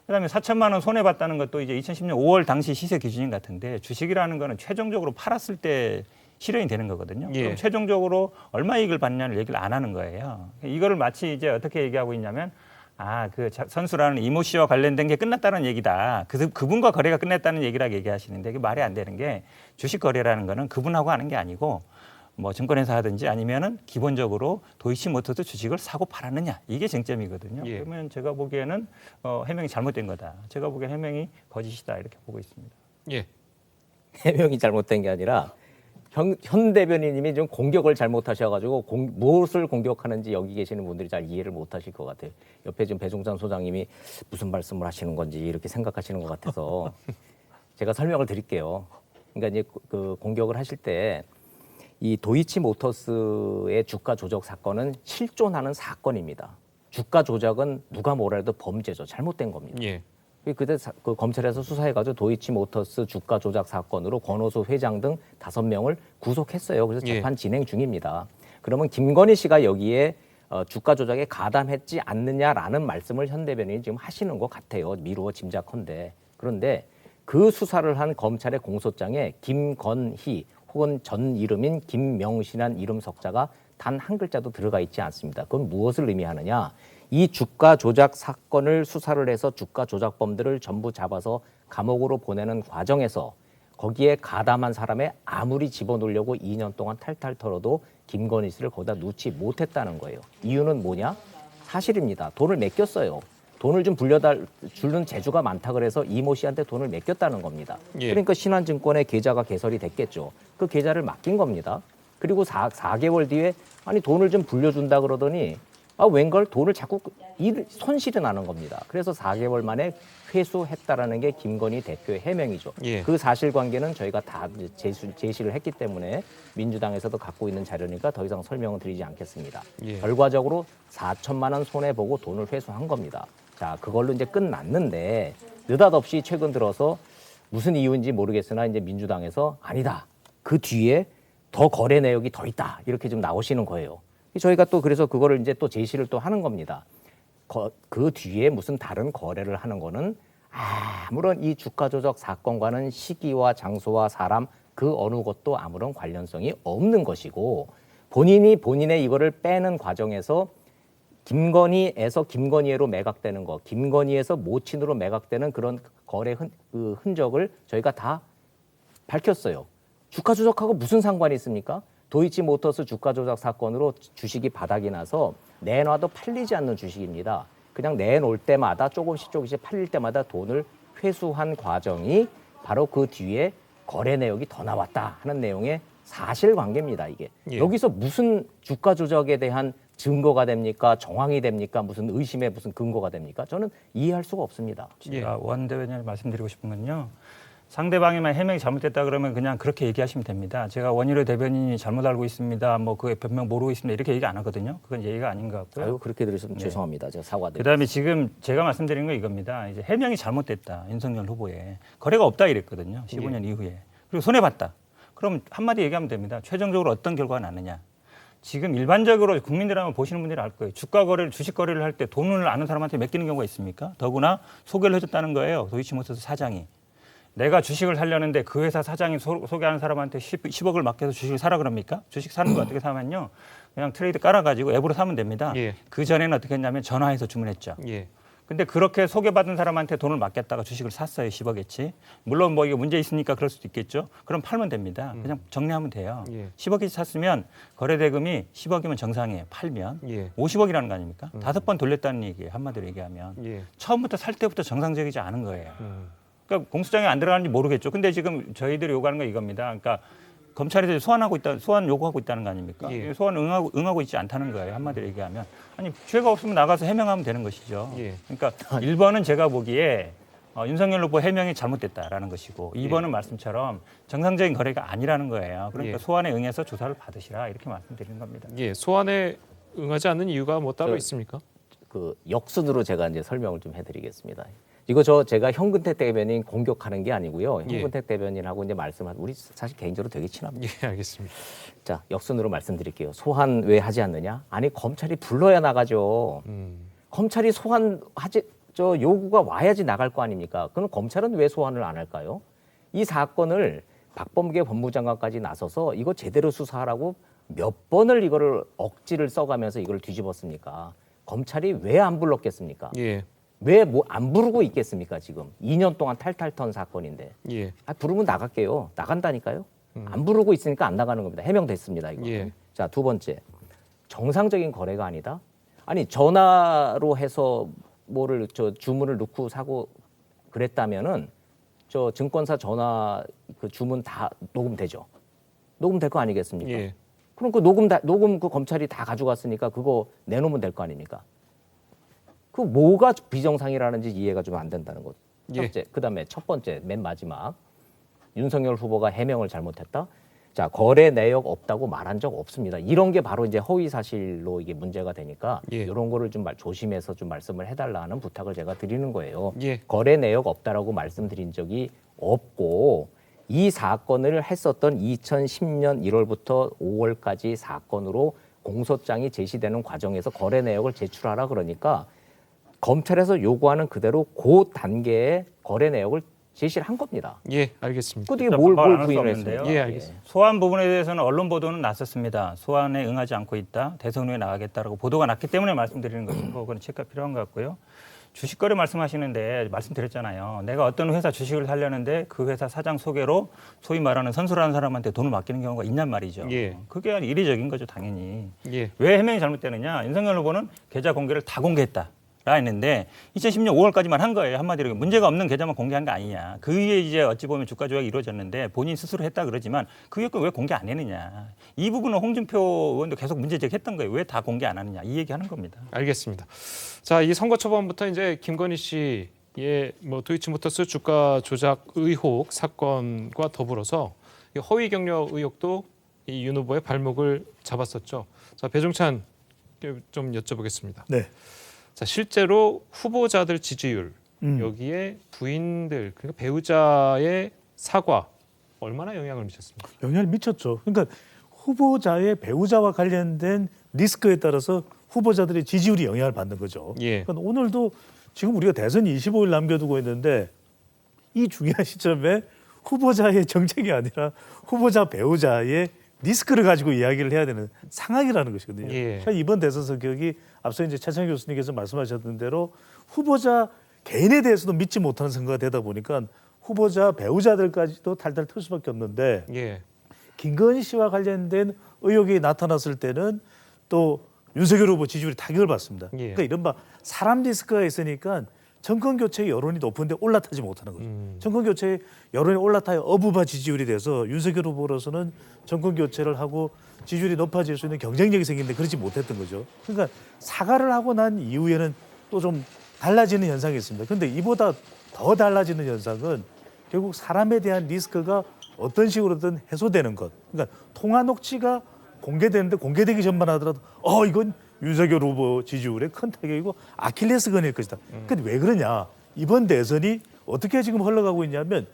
그다음에 4천만 원 손해 봤다는 것도 이제 2010년 5월 당시 시세 기준인 것 같은데 주식이라는 거는 최종적으로 팔았을 때 실현이 되는 거거든요. 예. 그럼 최종적으로 얼마 이익을 받느냐를 얘기를 안 하는 거예요. 이거를 마치 이제 어떻게 얘기하고 있냐면 그 선수라는 이모 씨와 관련된 게 끝났다는 얘기다. 그분과 거래가 끝났다는 얘기라고 얘기하시는데 그게 말이 안 되는 게 주식 거래라는 거는 그분하고 하는 게 아니고 뭐 증권회사 하든지 아니면은 기본적으로 도이치모터스 주식을 사고 팔았느냐 이게 쟁점이거든요. 예. 그러면 제가 보기에는 해명이 잘못된 거다. 제가 보기엔 해명이 거짓이다 이렇게 보고 있습니다. 예. 해명이 잘못된 게 아니라 현 대변인님이 좀 공격을 잘못하셔가지고 무엇을 공격하는지 여기 계시는 분들이 잘 이해를 못하실 것 같아요. 옆에 지금 배종찬 소장님이 무슨 말씀을 하시는 건지 이렇게 생각하시는 것 같아서 제가 설명을 드릴게요. 그러니까 이제 그 공격을 하실 때 이 도이치모터스의 주가 조작 사건은 실존하는 사건입니다. 주가 조작은 누가 뭐라 해도 범죄죠. 잘못된 겁니다. 예. 그때 그 검찰에서 수사해가지고 도이치모터스 주가 조작 사건으로 권오수 회장 등 5명을 구속했어요. 그래서 재판 진행 중입니다. 그러면 김건희 씨가 여기에 주가 조작에 가담했지 않느냐라는 말씀을 현 대변인이 지금 하시는 것 같아요. 미루어 짐작컨대. 그런데 그 수사를 한 검찰의 공소장에 김건희 혹은 전 이름인 김명신한 이름 석자가 단 한 글자도 들어가 있지 않습니다. 그건 무엇을 의미하느냐? 이 주가 조작 사건을 수사를 해서 주가 조작범들을 전부 잡아서 감옥으로 보내는 과정에서 거기에 가담한 사람의 아무리 집어넣으려고 2년 동안 탈탈 털어도 김건희 씨를 거기다 놓지 못했다는 거예요. 이유는 뭐냐? 사실입니다. 돈을 맡겼어요. 돈을 좀 주는 재주가 많다 그래서 이모 씨한테 돈을 맡겼다는 겁니다. 예. 그러니까 신한증권의 계좌가 개설이 됐겠죠. 그 계좌를 맡긴 겁니다. 그리고 4개월 뒤에 아니 돈을 좀 불려준다 그러더니 웬걸 돈을 자꾸 손실이 나는 겁니다. 그래서 4개월 만에 회수했다라는 게 김건희 대표의 해명이죠. 예. 그 사실관계는 저희가 다 제시를 했기 때문에 민주당에서도 갖고 있는 자료니까 더 이상 설명을 드리지 않겠습니다. 예. 결과적으로 4천만 원 손해보고 돈을 회수한 겁니다. 자, 그걸로 이제 끝났는데 느닷없이 최근 들어서 무슨 이유인지 모르겠으나 이제 민주당에서 아니다. 그 뒤에 더 거래 내역이 더 있다. 이렇게 좀 나오시는 거예요. 저희가 또 그래서 그거를 이제 또 제시를 또 하는 겁니다. 그 뒤에 무슨 다른 거래를 하는 거는 아무런 이 주가 조작 사건과는 시기와 장소와 사람 그 어느 것도 아무런 관련성이 없는 것이고 본인이 본인의 이거를 빼는 과정에서 김건희에서 김건희로 매각되는 거, 김건희에서 모친으로 매각되는 그런 거래 흔적을 저희가 다 밝혔어요. 주가 조작하고 무슨 상관이 있습니까? 도이치모터스 주가 조작 사건으로 주식이 바닥이 나서 내놔도 팔리지 않는 주식입니다. 그냥 내놓을 때마다 조금씩 팔릴 때마다 돈을 회수한 과정이 바로 그 뒤에 거래 내역이 더 나왔다 하는 내용의 사실관계입니다. 이게. 예. 여기서 무슨 주가 조작에 대한 증거가 됩니까? 정황이 됩니까? 무슨 의심의 무슨 근거가 됩니까? 저는 이해할 수가 없습니다. 제가 원 대변인 말씀드리고 싶은 건요. 상대방이만 해명이 잘못됐다 그러면 그냥 그렇게 얘기하시면 됩니다. 제가 원희룡 대변인이 잘못 알고 있습니다. 뭐 그 변명 모르고 있습니다. 이렇게 얘기 안 하거든요. 그건 예의가 아닌 것 같고요. 아유, 그렇게 들으셔서 죄송합니다. 제가 사과드립니다. 그다음에 지금 제가 말씀드린 건 이겁니다. 이제 해명이 잘못됐다. 윤석열 후보에 거래가 없다 이랬거든요. 15년 이후에. 그리고 손해 봤다. 그럼 한마디 얘기하면 됩니다. 최종적으로 어떤 결과가 나느냐. 지금 일반적으로 국민들 한번 보시는 분들이 알 거예요. 주가 거래를 주식 거래를 할 때 돈을 아는 사람한테 맡기는 경우가 있습니까? 더구나 소개를 해줬다는 거예요. 도이치모터스 사장이. 내가 주식을 사려는데 그 회사 사장이 소개하는 사람한테 10억을 맡겨서 주식을 사라 그럽니까? 주식 사는 거 어떻게 사면요. 그냥 트레이드 깔아가지고 앱으로 사면 됩니다. 예. 그 전에는 어떻게 했냐면 전화해서 주문했죠. 예. 근데 그렇게 소개받은 사람한테 돈을 맡겼다가 주식을 샀어요. 10억어치. 물론 뭐 이게 문제 있으니까 그럴 수도 있겠죠. 그럼 팔면 됩니다. 그냥 정리하면 돼요. 예. 10억어치 샀으면 거래 대금이 10억이면 정상이에요. 팔면. 예. 50억이라는 거 아닙니까? 5번 돌렸다는 얘기예요. 한마디로 얘기하면. 예. 처음부터 살 때부터 정상적이지 않은 거예요. 그러니까 공수장에 안 들어가는지 모르겠죠. 근데 지금 저희들이 요구하는 건 이겁니다. 그러니까 검찰에서 소환 요구하고 있다는 거 아닙니까? 예. 소환 응하고 있지 않다는 거예요. 한마디로 얘기하면. 아니, 죄가 없으면 나가서 해명하면 되는 것이죠. 예. 그러니까 1번은 제가 보기에 윤석열 후보 해명이 잘못됐다라는 것이고 2번은 말씀처럼 정상적인 거래가 아니라는 거예요. 그러니까 예. 소환에 응해서 조사를 받으시라 이렇게 말씀드리는 겁니다. 예. 소환에 응하지 않는 이유가 뭐 따로 있습니까? 그 역순으로 제가 이제 설명을 좀 해드리겠습니다. 이거 제가 현근택 대변인 공격하는 게 아니고요. 예. 현근택 대변인하고 이제 말씀하신 우리 사실 개인적으로 되게 친합니다. 예, 알겠습니다. 자, 역순으로 말씀드릴게요. 소환 왜 하지 않느냐? 아니 검찰이 불러야 나가죠. 검찰이 요구가 와야지 나갈 거 아닙니까? 그럼 검찰은 왜 소환을 안 할까요? 이 사건을 박범계 법무장관까지 나서서 이거 제대로 수사하라고 몇 번을 이거를 억지를 써가면서 이걸 뒤집었습니까? 검찰이 왜 안 불렀겠습니까? 예. 왜 뭐 안 부르고 있겠습니까? 지금 2년 동안 탈탈 턴 사건인데. 예. 부르면 나갈게요. 나간다니까요. 안 부르고 있으니까 안 나가는 겁니다. 해명됐습니다. 이거. 예. 자, 두 번째. 정상적인 거래가 아니다. 아니 전화로 해서 주문을 넣고 사고 그랬다면은 증권사 전화 그 주문 다 녹음되죠. 녹음될 거 아니겠습니까? 예. 그럼 그 녹음 그 검찰이 다 가져갔으니까 그거 내놓으면 될 거 아닙니까? 그 뭐가 비정상이라는지 이해가 좀 안 된다는 것. 첫째. 그다음에 첫 번째, 맨 마지막. 윤석열 후보가 해명을 잘못했다. 자, 거래 내역 없다고 말한 적 없습니다. 이런 게 바로 이제 허위 사실로 이게 문제가 되니까 예. 이런 거를 좀 조심해서 좀 말씀을 해달라는 부탁을 제가 드리는 거예요. 예. 거래 내역 없다라고 말씀드린 적이 없고 이 사건을 했었던 2010년 1월부터 5월까지 사건으로 공소장이 제시되는 과정에서 거래 내역을 제출하라 그러니까 검찰에서 요구하는 그대로 그 단계의 거래 내역을 제시를 한 겁니다. 예, 알겠습니다. 그것도 이게 뭘 부인을 했어요? 예, 알겠습니다. 소환 부분에 대해서는 언론 보도는 났었습니다. 소환에 응하지 않고 있다. 대선 후에 나가겠다라고 보도가 났기 때문에 말씀드리는 것이고 그건 체크가 필요한 것 같고요. 주식 거래 말씀하시는데 말씀드렸잖아요. 내가 어떤 회사 주식을 사려는데 그 회사 사장 소개로 소위 말하는 선수라는 사람한테 돈을 맡기는 경우가 있냔 말이죠. 예. 그게 이례적인 거죠, 당연히. 예. 왜 해명이 잘못되느냐? 윤석열 후보는 계좌 공개를 다 공개했다. 했는데 2010년 5월까지만 한 거예요. 한마디로 문제가 없는 계좌만 공개한 거 아니냐. 그 위에 이제 어찌 보면 주가 조작이 이루어졌는데 본인 스스로 했다 그러지만 그 위에 거 왜 공개 안 했느냐. 이 부분은 홍준표 의원도 계속 문제 제기했던 거예요. 왜 다 공개 안 하느냐. 이 얘기하는 겁니다. 알겠습니다. 자, 이 선거 초반부터 이제 김건희 씨의 뭐 도이치모터스 주가 조작 의혹 사건과 더불어서 이 허위 경력 의혹도 이 윤 후보의 발목을 잡았었죠. 자, 배종찬 좀 여쭤보겠습니다. 네. 자, 실제로 후보자들 지지율 여기에 부인들 그러니까 배우자의 사과 얼마나 영향을 미쳤습니까? 영향을 미쳤죠. 그러니까 후보자의 배우자와 관련된 리스크에 따라서 후보자들의 지지율이 영향을 받는 거죠. 예. 그러니까 오늘도 지금 우리가 대선 25일 남겨두고 있는데 이 중요한 시점에 후보자의 정책이 아니라 후보자 배우자의 리스크를 가지고 이야기를 해야 되는 상황이라는 것이거든요. 예. 그러니까 이번 대선 성격이 앞서 이제 최창희 교수님께서 말씀하셨던 대로 후보자 개인에 대해서도 믿지 못하는 선거가 되다 보니까 후보자 배우자들까지도 탈탈 털 수밖에 없는데 예. 김건희 씨와 관련된 의혹이 나타났을 때는 또 윤석열 후보 지지율이 타격을 받습니다. 예. 그러니까 이른바 사람 리스크가 있으니까 정권 교체 여론이 높은데 올라타지 못하는 거죠. 정권 교체 여론이 올라타야 어부바 지지율이 돼서 윤석열 후보로서는 정권 교체를 하고 지지율이 높아질 수 있는 경쟁력이 생기는데 그렇지 못했던 거죠. 그러니까 사과를 하고 난 이후에는 또 좀 달라지는 현상이 있습니다. 그런데 이보다 더 달라지는 현상은 결국 사람에 대한 리스크가 어떤 식으로든 해소되는 것. 그러니까 통화 녹취가 공개되는데 공개되기 전만 하더라도 이건 윤석열 후보 지지율에 큰 타격이고 아킬레스건일 것이다. 근데 왜 그러냐? 이번 대선이 어떻게 지금 흘러가고 있냐면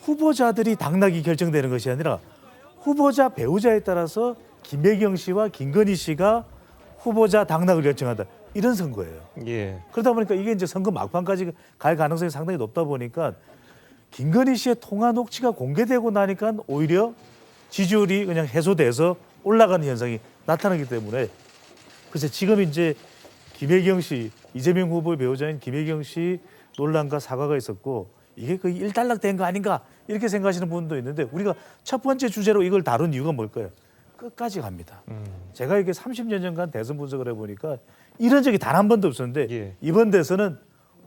후보자들이 당락이 결정되는 것이 아니라 후보자 배우자에 따라서 김혜경 씨와 김건희 씨가 후보자 당락을 결정한다. 이런 선거예요. 예. 그러다 보니까 이게 이제 선거 막판까지 갈 가능성이 상당히 높다 보니까 김건희 씨의 통화 녹취가 공개되고 나니까 오히려 지지율이 그냥 해소돼서 올라가는 현상이 나타나기 때문에 그래서 지금 이제 김혜경 씨, 이재명 후보의 배우자인 김혜경 씨 논란과 사과가 있었고 이게 거의 일단락된 거 아닌가 이렇게 생각하시는 분도 있는데 우리가 첫 번째 주제로 이걸 다룬 이유가 뭘까요? 끝까지 갑니다. 제가 이게 30여 년간 대선 분석을 해보니까 이런 적이 단 한 번도 없었는데 예. 이번 대선은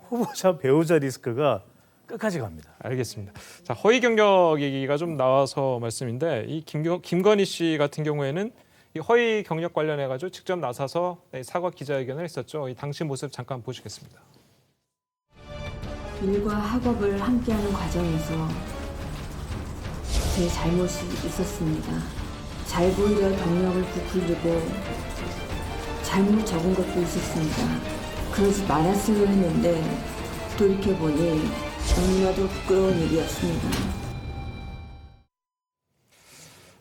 후보자 배우자 리스크가 끝까지 갑니다. 알겠습니다. 자, 허위 경력 얘기가 좀 나와서 말씀인데 이 김건희 씨 같은 경우에는 이 허위 경력 관련해 가지고 직접 나서서 사과 기자회견을 했었죠. 이 당시 모습 잠깐 보시겠습니다. 일과 학업을 함께하는 과정에서 제 잘못이 있었습니다. 잘 보이려 경력을 부풀리고 잘못 적은 것도 있었습니다. 그러지 말았으려 했는데 돌이켜보니 너무나도 부끄러운 일이었습니다.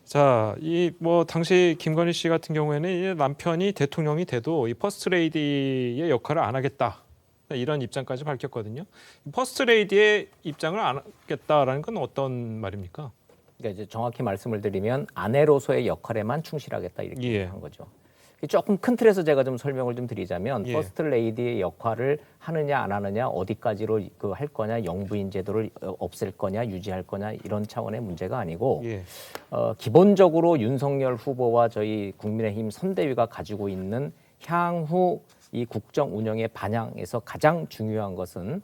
자, 이 뭐 당시 김건희 씨 같은 경우에는 이 남편이 대통령이 돼도 이 퍼스트 레이디의 역할을 안 하겠다. 이런 입장까지 밝혔거든요. 퍼스트 레이디의 입장을 안 하겠다라는 건 어떤 말입니까? 그러니까 이제 정확히 말씀을 드리면 아내로서의 역할에만 충실하겠다 이렇게 예. 한 거죠. 조금 큰 틀에서 제가 좀 설명을 좀 드리자면 예. 퍼스트 레이디의 역할을 하느냐 안 하느냐 어디까지로 그 할 거냐 영부인 제도를 없앨 거냐 유지할 거냐 이런 차원의 문제가 아니고 예. 기본적으로 윤석열 후보와 저희 국민의힘 선대위가 가지고 있는 향후 이 국정 운영의 반향에서 가장 중요한 것은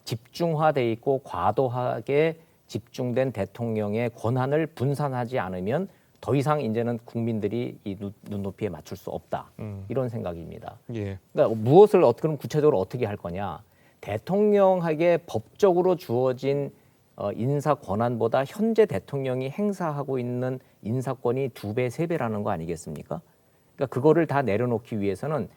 집중화돼 있고 과도하게 집중된 대통령의 권한을 분산하지 않으면 더 이상 이제는 국민들이 이 눈높이에 맞출 수 없다. 이런 생각입니다. 예. 그러니까 무엇을 그럼 구체적으로 어떻게 할 거냐? 대통령에게 법적으로 주어진 인사 권한보다 현재 대통령이 행사하고 있는 인사권이 2배, 3배라는 거 아니겠습니까? 그러니까 그거를 다 내려놓기 위해서는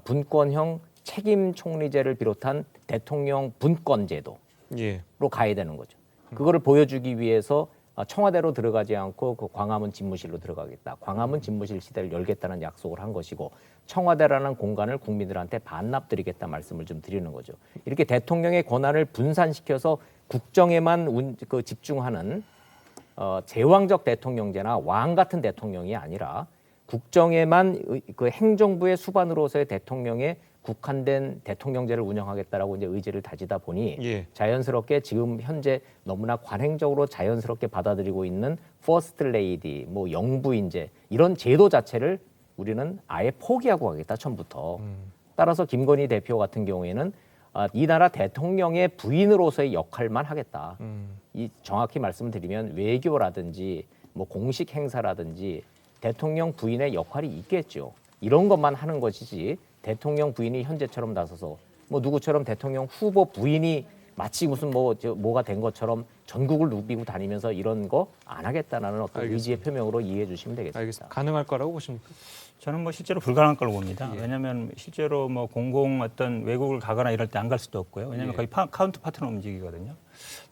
분권형 책임 총리제를 비롯한 대통령 분권제도로 예. 가야 되는 거죠. 그거를 보여주기 위해서 청와대로 들어가지 않고 그 광화문 집무실로 들어가겠다. 광화문 집무실 시대를 열겠다는 약속을 한 것이고 청와대라는 공간을 국민들한테 반납드리겠다 말씀을 좀 드리는 거죠. 이렇게 대통령의 권한을 분산시켜서 국정에만 집중하는 제왕적 대통령제나 왕 같은 대통령이 아니라 국정에만 그 행정부의 수반으로서의 대통령의 국한된 대통령제를 운영하겠다라고 이제 의지를 다지다 보니 예. 자연스럽게 지금 현재 너무나 관행적으로 자연스럽게 받아들이고 있는 퍼스트 레이디, 뭐 영부인제 이런 제도 자체를 우리는 아예 포기하고 가겠다 처음부터 따라서 김건희 대표 같은 경우에는 이 나라 대통령의 부인으로서의 역할만 하겠다. 이 정확히 말씀드리면 외교라든지 뭐 공식 행사라든지 대통령 부인의 역할이 있겠죠. 이런 것만 하는 것이지 대통령 부인이 현재처럼 나서서 뭐 누구처럼 대통령 후보 부인이 마치 무슨 뭐가 된 것처럼 전국을 누비고 다니면서 이런 거 안 하겠다는 어떤 알겠습니다. 의지의 표명으로 이해해 주시면 되겠습니다. 알겠습니다. 가능할 거라고 보십니까? 저는 뭐 실제로 불가능할 걸로 봅니다. 예. 왜냐하면 실제로 뭐 공공 어떤 외국을 가거나 이럴 때 안 갈 수도 없고요. 왜냐하면 예. 거의 카운트 파트너 움직이거든요.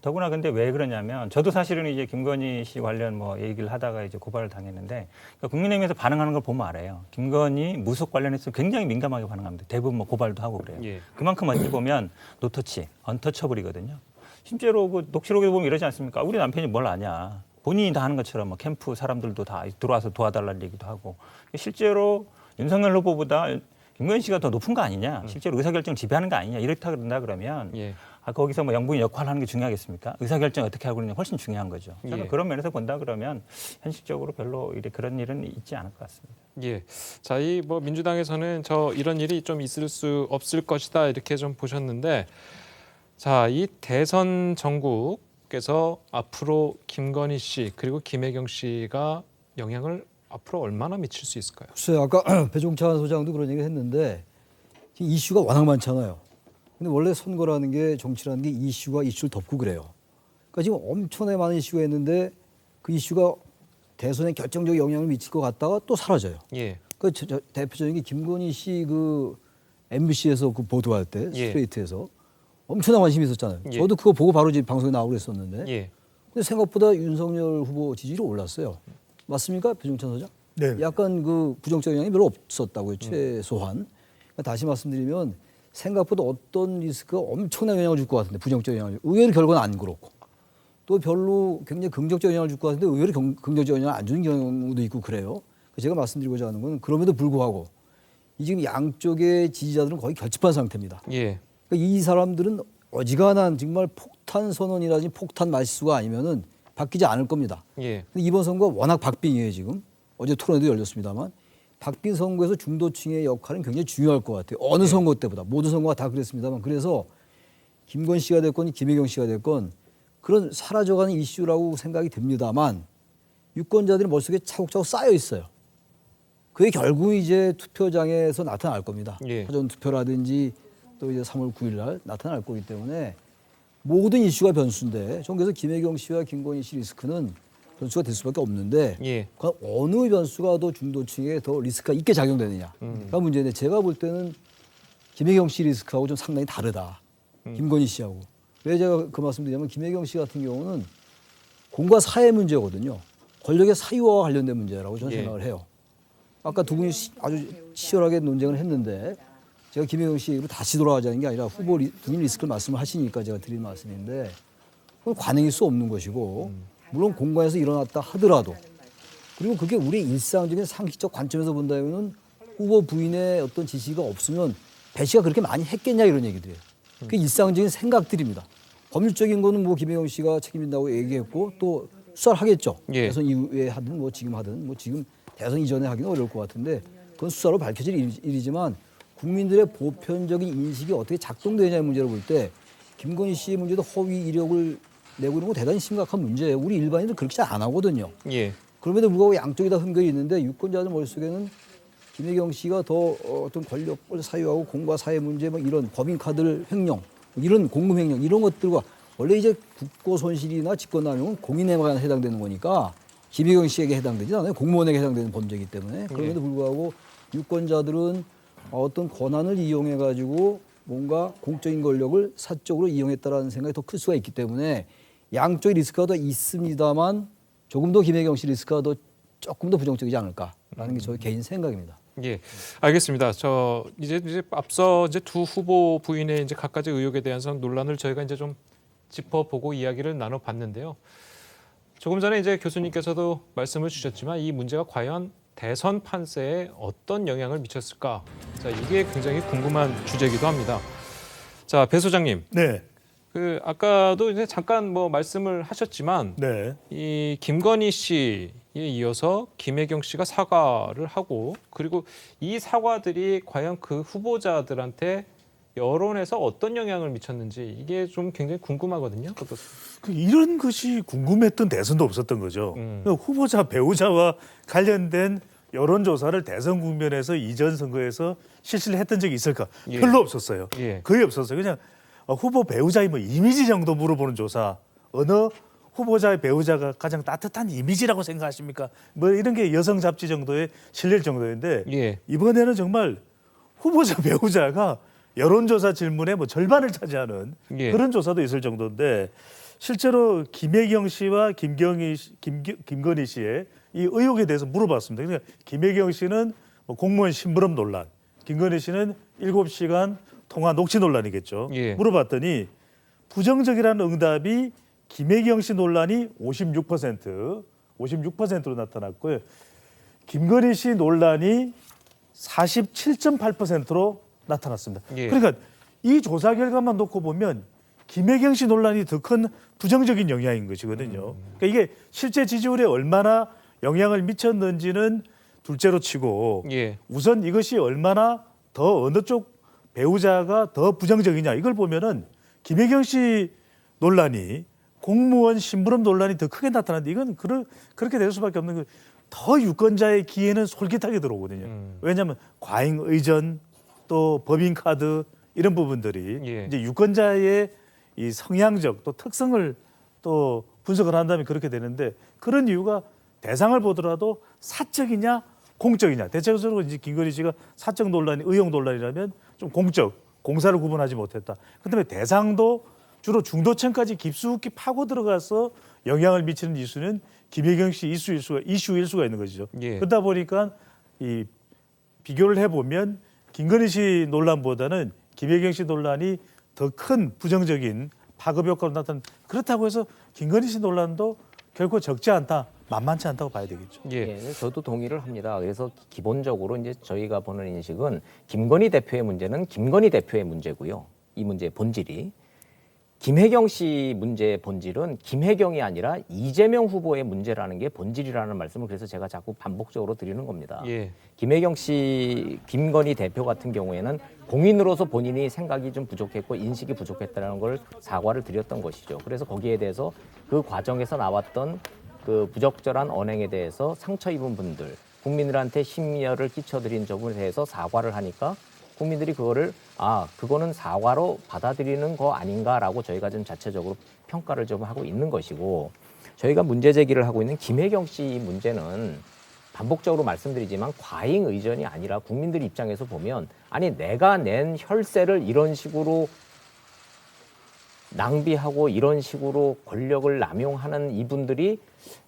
더구나 근데 왜 그러냐면 저도 사실은 이제 김건희 씨 관련 뭐 얘기를 하다가 이제 고발을 당했는데 그러니까 국민의힘에서 반응하는 걸 보면 알아요. 김건희 무속 관련해서 굉장히 민감하게 반응합니다. 대부분 뭐 고발도 하고 그래요. 예. 그만큼 어찌 보면 노터치, 언터처블이거든요. 실제로 그 녹취록에 보면 이러지 않습니까? 우리 남편이 뭘 아냐. 본인이 다 하는 것처럼 뭐 캠프 사람들도 다 들어와서 도와달라는 얘기도 하고 실제로 윤석열 후보보다 김건희 씨가 더 높은 거 아니냐. 실제로 의사결정 지배하는 거 아니냐. 이렇다 그런다 그러면 예. 거기서 뭐 영부인 역할을 하는 게 중요하겠습니까? 의사결정 어떻게 하고 있느냐 훨씬 중요한 거죠. 저는 예. 그런 면에서 본다 그러면 현실적으로 별로 그런 일은 있지 않을 것 같습니다. 예. 자, 이 뭐 민주당에서는 이런 일이 좀 있을 수 없을 것이다 이렇게 좀 보셨는데, 자, 이 대선 전국에서 앞으로 김건희 씨 그리고 김혜경 씨가 영향을 앞으로 얼마나 미칠 수 있을까요? 글쎄요, 아까 배종찬 소장도 그런 얘기 했는데 이슈가 워낙 많잖아요. 근데 원래 선거라는 게 정치라는 게 이슈가 이슈를 덮고 그래요. 그러니까 지금 엄청나게 많은 이슈가 있는데 그 이슈가 대선에 결정적 영향을 미칠 것 같다가 또 사라져요. 예. 그 대표적인 게 김건희 씨 그 MBC에서 그 보도할 때 예. 스트레이트에서 엄청난 관심이 있었잖아요. 예. 저도 그거 보고 바로 지금 방송에 나오고 그랬었는데 예. 근데 생각보다 윤석열 후보 지지율이 올랐어요. 맞습니까? 배종찬 소장? 네. 약간 그 부정적 영향이 별로 없었다고요. 최소한. 그러니까 다시 말씀드리면 생각보다 어떤 리스크가 엄청난 영향을 줄 것 같은데 부정적 영향을 의외로 결과는 안 그렇고 또 별로 굉장히 긍정적 영향을 줄 것 같은데 의외로 긍정적 영향을 안 주는 경우도 있고 그래요. 제가 말씀드리고자 하는 건 그럼에도 불구하고 이 지금 양쪽의 지지자들은 거의 결집한 상태입니다. 예. 그러니까 이 사람들은 어지간한 정말 폭탄 선언이라든지 폭탄 말수가 아니면은 바뀌지 않을 겁니다. 예. 근데 이번 선거 워낙 박빙이에요 지금. 어제 토론회도 열렸습니다만 박빙 선거에서 중도층의 역할은 굉장히 중요할 것 같아요. 어느 선거 때보다 모든 선거가 다 그랬습니다만 그래서 김건희 씨가 됐건 김혜경 씨가 됐건 그런 사라져가는 이슈라고 생각이 듭니다만 유권자들이 머릿속에 차곡차곡 쌓여 있어요. 그게 결국 이제 투표장에서 나타날 겁니다. 예. 사전 투표라든지 또 이제 3월 9일 날 나타날 거기 때문에 모든 이슈가 변수인데 저는 그래서 김혜경 씨와 김건희 씨 리스크는 변수가 될 수밖에 없는데 예. 그 어느 변수가 더 중도층에 더 리스크가 있게 작용되느냐가 문제인데 제가 볼 때는 김혜경 씨 리스크하고 좀 상당히 다르다. 김건희 씨하고. 왜 제가 그 말씀드리냐면 김혜경 씨 같은 경우는 공과 사회 문제거든요. 권력의 사유와 관련된 문제라고 저는 예. 생각을 해요. 아까 두 분이 아주 치열하게 논쟁을 했는데 제가 김혜경 씨 얘기로 다시 돌아가자는 게 아니라 후보 부인 리스크를 말씀을 하시니까 제가 드린 말씀인데 그건 관행일 수 없는 것이고 물론 공간에서 일어났다 하더라도 그리고 그게 우리 일상적인 상식적 관점에서 본다면은 후보 부인의 어떤 지시가 없으면 배 씨가 그렇게 많이 했겠냐 이런 얘기들이에요. 그게 일상적인 생각들입니다. 법률적인 거는 뭐 김혜경 씨가 책임진다고 얘기했고 또 수사를 하겠죠. 예. 대선 이후에 하든 뭐 지금 대선 이전에 하기는 어려울 것 같은데 그건 수사로 밝혀질 일이지만 국민들의 보편적인 인식이 어떻게 작동되냐의 문제를 볼 때 김건희 씨의 문제도 허위 이력을 내고 있는 건 대단히 심각한 문제예요. 우리 일반인들 그렇게 잘 안 하거든요. 예. 그럼에도 불구하고 양쪽이 다 흠결이 있는데 유권자들 머릿속에는 김혜경 씨가 더 어떤 권력을 사유하고 공과 사회 문제 뭐 이런 법인카드 횡령 이런 공금 횡령 이런 것들과 원래 이제 국고 손실이나 직권남용은 공인에만 해당되는 거니까 김혜경 씨에게 해당되지 않아요. 공무원에게 해당되는 범죄이기 때문에 그럼에도 불구하고 유권자들은 어떤 권한을 이용해 가지고 뭔가 공적인 권력을 사적으로 이용했다라는 생각이 더 클 수가 있기 때문에 양쪽의 리스크가 더 있습니다만 조금 더 김혜경 씨 리스크가 더 조금 더 부정적이지 않을까라는 게 저의 개인 생각입니다. 예, 알겠습니다. 이제 앞서 이제 두 후보 부인의 이제 각가지 의혹에 대한 논란을 저희가 이제 좀 짚어보고 이야기를 나눠봤는데요. 조금 전에 이제 교수님께서도 말씀을 주셨지만 이 문제가 과연 대선 판세에 어떤 영향을 미쳤을까? 자, 이게 굉장히 궁금한 주제이기도 합니다. 자, 배 소장님. 네. 아까도 이제 잠깐 뭐 말씀을 하셨지만 네. 이 김건희 씨 이어서 김혜경 씨가 사과를 하고 그리고 이 사과들이 과연 그 후보자들한테 여론에서 어떤 영향을 미쳤는지 이게 좀 굉장히 궁금하거든요. 이런 것이 궁금했던 대선도 없었던 거죠. 후보자 배우자와 관련된 여론조사를 대선 국면에서 이전 선거에서 실시를 했던 적이 있을까? 예. 별로 없었어요. 예. 거의 없었어요. 그냥 후보 배우자의 뭐 이미지 정도 물어보는 조사. 어느 후보자의 배우자가 가장 따뜻한 이미지라고 생각하십니까? 뭐 이런 게 여성 잡지 정도에 실릴 정도인데 예. 이번에는 정말 후보자 배우자가 여론조사 질문의 뭐 절반을 차지하는 예. 그런 조사도 있을 정도인데 실제로 김혜경 씨와 김건희 씨의 이 의혹에 대해서 물어봤습니다. 그러니까 김혜경 씨는 뭐 공무원 심부름 논란, 김건희 씨는 7시간 통화 녹취 논란이겠죠. 예. 물어봤더니 부정적이라는 응답이 김혜경 씨 논란이 56%로 나타났고요. 김건희 씨 논란이 47.8%로 나타났습니다. 예. 그러니까 이 조사 결과만 놓고 보면 김혜경 씨 논란이 더 큰 부정적인 영향인 것이거든요. 그러니까 이게 실제 지지율에 얼마나 영향을 미쳤는지는 둘째로 치고 예. 우선 이것이 얼마나 더 어느 쪽 배우자가 더 부정적이냐 이걸 보면은 김혜경 씨 논란이 공무원 심부름 논란이 더 크게 나타났는데 이건 그렇게 될 수밖에 없는 게 더 유권자의 귀에는 솔깃하게 들어오거든요. 왜냐하면 과잉 의전 또 법인카드 이런 부분들이 예. 이제 유권자의 이 성향적 또 특성을 또 분석을 한다면 그렇게 되는데 그런 이유가 대상을 보더라도 사적이냐 공적이냐 대체적으로 이제 김건희 씨가 사적 논란이 의혹 논란이라면 좀 공사를 구분하지 못했다. 그다음에 대상도 주로 중도층까지 깊숙이 파고 들어가서 영향을 미치는 이슈는 김혜경 씨 이슈일 수가 있는 것이죠. 예. 그러다 보니까 이 비교를 해보면 김건희 씨 논란보다는 김혜경 씨 논란이 더 큰 부정적인 파급 효과로 나타난 그렇다고 해서 김건희 씨 논란도 결코 적지 않다, 만만치 않다고 봐야 되겠죠. 예. 예, 저도 동의를 합니다. 그래서 기본적으로 이제 저희가 보는 인식은 김건희 대표의 문제는 김건희 대표의 문제고요. 이 문제의 본질이 김혜경 씨 문제의 본질은 김혜경이 아니라 이재명 후보의 문제라는 게 본질이라는 말씀을 그래서 제가 자꾸 반복적으로 드리는 겁니다. 예. 김혜경 씨, 김건희 대표 같은 경우에는 공인으로서 본인이 생각이 좀 부족했고 인식이 부족했다는 걸 사과를 드렸던 것이죠. 그래서 거기에 대해서 그 과정에서 나왔던 그 부적절한 언행에 대해서 상처 입은 분들, 국민들한테 심려를 끼쳐드린 점에 대해서 사과를 하니까 국민들이 그거를 그거는 사과로 받아들이는 거 아닌가라고 저희가 좀 자체적으로 평가를 좀 하고 있는 것이고 저희가 문제 제기를 하고 있는 김혜경 씨 문제는 반복적으로 말씀드리지만 과잉 의전이 아니라 국민들 입장에서 보면 아니 내가 낸 혈세를 이런 식으로 낭비하고 이런 식으로 권력을 남용하는 이분들이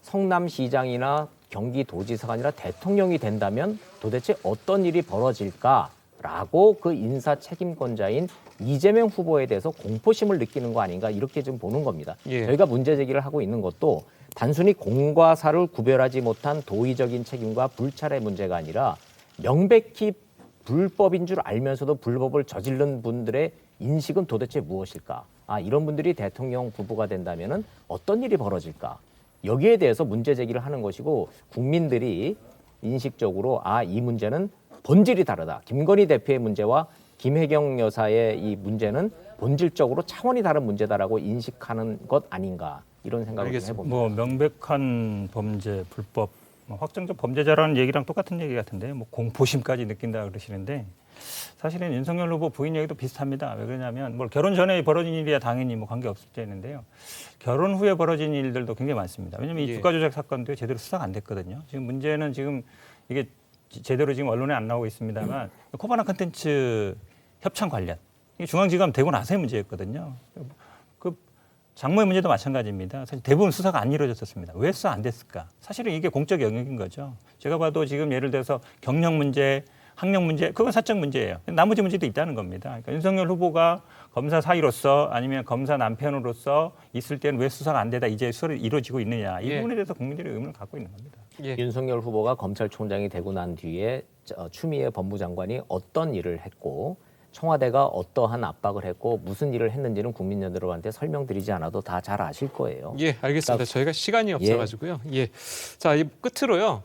성남시장이나 경기도지사가 아니라 대통령이 된다면 도대체 어떤 일이 벌어질까라고 그 인사 책임권자인 이재명 후보에 대해서 공포심을 느끼는 거 아닌가 이렇게 좀 보는 겁니다. 예. 저희가 문제 제기를 하고 있는 것도 단순히 공과 사를 구별하지 못한 도의적인 책임과 불찰의 문제가 아니라 명백히 불법인 줄 알면서도 불법을 저지른 분들의 인식은 도대체 무엇일까? 이런 분들이 대통령 후보가 된다면 어떤 일이 벌어질까? 여기에 대해서 문제 제기를 하는 것이고 국민들이 인식적으로 이 문제는 본질이 다르다. 김건희 대표의 문제와 김혜경 여사의 이 문제는 본질적으로 차원이 다른 문제다라고 인식하는 것 아닌가 이런 생각을 좀 해봅니다. 뭐 명백한 범죄, 불법, 확정적 범죄자라는 얘기랑 똑같은 얘기 같은데 뭐 공포심까지 느낀다 그러시는데 사실은 윤석열 후보 부인 얘기도 비슷합니다. 왜 그러냐면 뭐 결혼 전에 벌어진 일이야 당연히 뭐 관계 없을 때는데요. 결혼 후에 벌어진 일들도 굉장히 많습니다. 왜냐하면 이 주가 조작 사건도 제대로 수사가 안 됐거든요. 지금 문제는 지금 이게 제대로 지금 언론에 안 나오고 있습니다만 코바나 콘텐츠 협찬 관련 이게 중앙지검 되고 나서의 문제였거든요. 그 장모의 문제도 마찬가지입니다. 사실 대부분 수사가 안 이루어졌었습니다. 왜 수사 안 됐을까? 사실은 이게 공적 영역인 거죠. 제가 봐도 지금 예를 들어서 경력 문제, 학력 문제, 그건 사적 문제예요. 나머지 문제도 있다는 겁니다. 그러니까 윤석열 후보가 검사 사위로서 아니면 검사 남편으로서 있을 때는 왜 수사가 안 되다 이제 수사가 이루어지고 있느냐. 이 부분에 대해서 국민들의 의문을 갖고 있는 겁니다. 윤석열 후보가 검찰총장이 되고 난 뒤에 추미애 법무장관이 어떤 일을 했고 청와대가 어떠한 압박을 했고 무슨 일을 했는지는 국민 여러분한테 설명드리지 않아도 다 잘 아실 거예요. 예, 알겠습니다. 그러니까 저희가 시간이 없어가지고요. 예, 자, 이 끝으로요.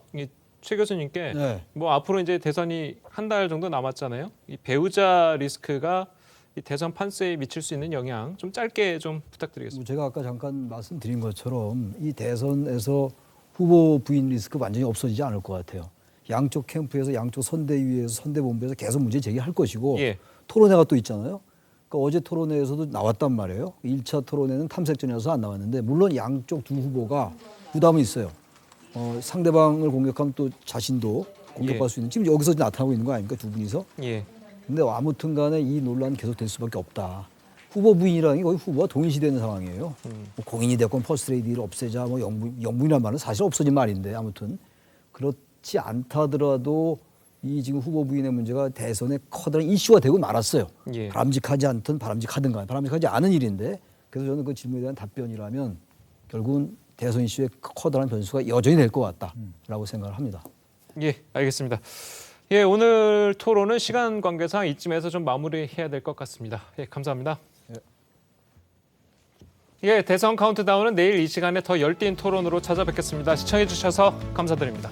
최 교수님께 네. 뭐 앞으로 이제 대선이 한 달 정도 남았잖아요. 이 배우자 리스크가 이 대선 판세에 미칠 수 있는 영향 좀 짧게 좀 부탁드리겠습니다. 제가 아까 잠깐 말씀드린 것처럼 이 대선에서 후보 부인 리스크 완전히 없어지지 않을 것 같아요. 양쪽 캠프에서 양쪽 선대위에서 선대본부에서 계속 문제 제기할 것이고 예. 토론회가 또 있잖아요. 그러니까 어제 토론회에서도 나왔단 말이에요. 1차 토론회는 탐색전이라서 안 나왔는데 물론 양쪽 두 후보가 부담은 있어요. 상대방을 공격하면 또 자신도 공격할 수 있는 지금 여기서 나타나고 있는 거 아닙니까 두 분이서? 예. 근데 아무튼 간에 이 논란은 계속 될 수밖에 없다. 후보 부인이라는 게 거의 후보가 동일시되는 상황이에요. 뭐 공인이 됐건 퍼스트레이디를 없애자 뭐 영부인이라는 말은 사실 없어진 말인데 아무튼 그렇지 않다더라도 이 지금 후보 부인의 문제가 대선에 커다란 이슈가 되고 말았어요. 예. 바람직하지 않든 바람직하든가 바람직하지 않은 일인데 그래서 저는 그 질문에 대한 답변이라면 결국은 대선 이슈에 커다란 변수가 여전히 될 것 같다라고 생각을 합니다. 예, 알겠습니다. 예, 오늘 토론은 시간 관계상 이쯤에서 좀 마무리해야 될 것 같습니다. 예, 감사합니다. 예, 대선 카운트다운은 내일 이 시간에 더 열띤 토론으로 찾아뵙겠습니다. 시청해 주셔서 감사드립니다.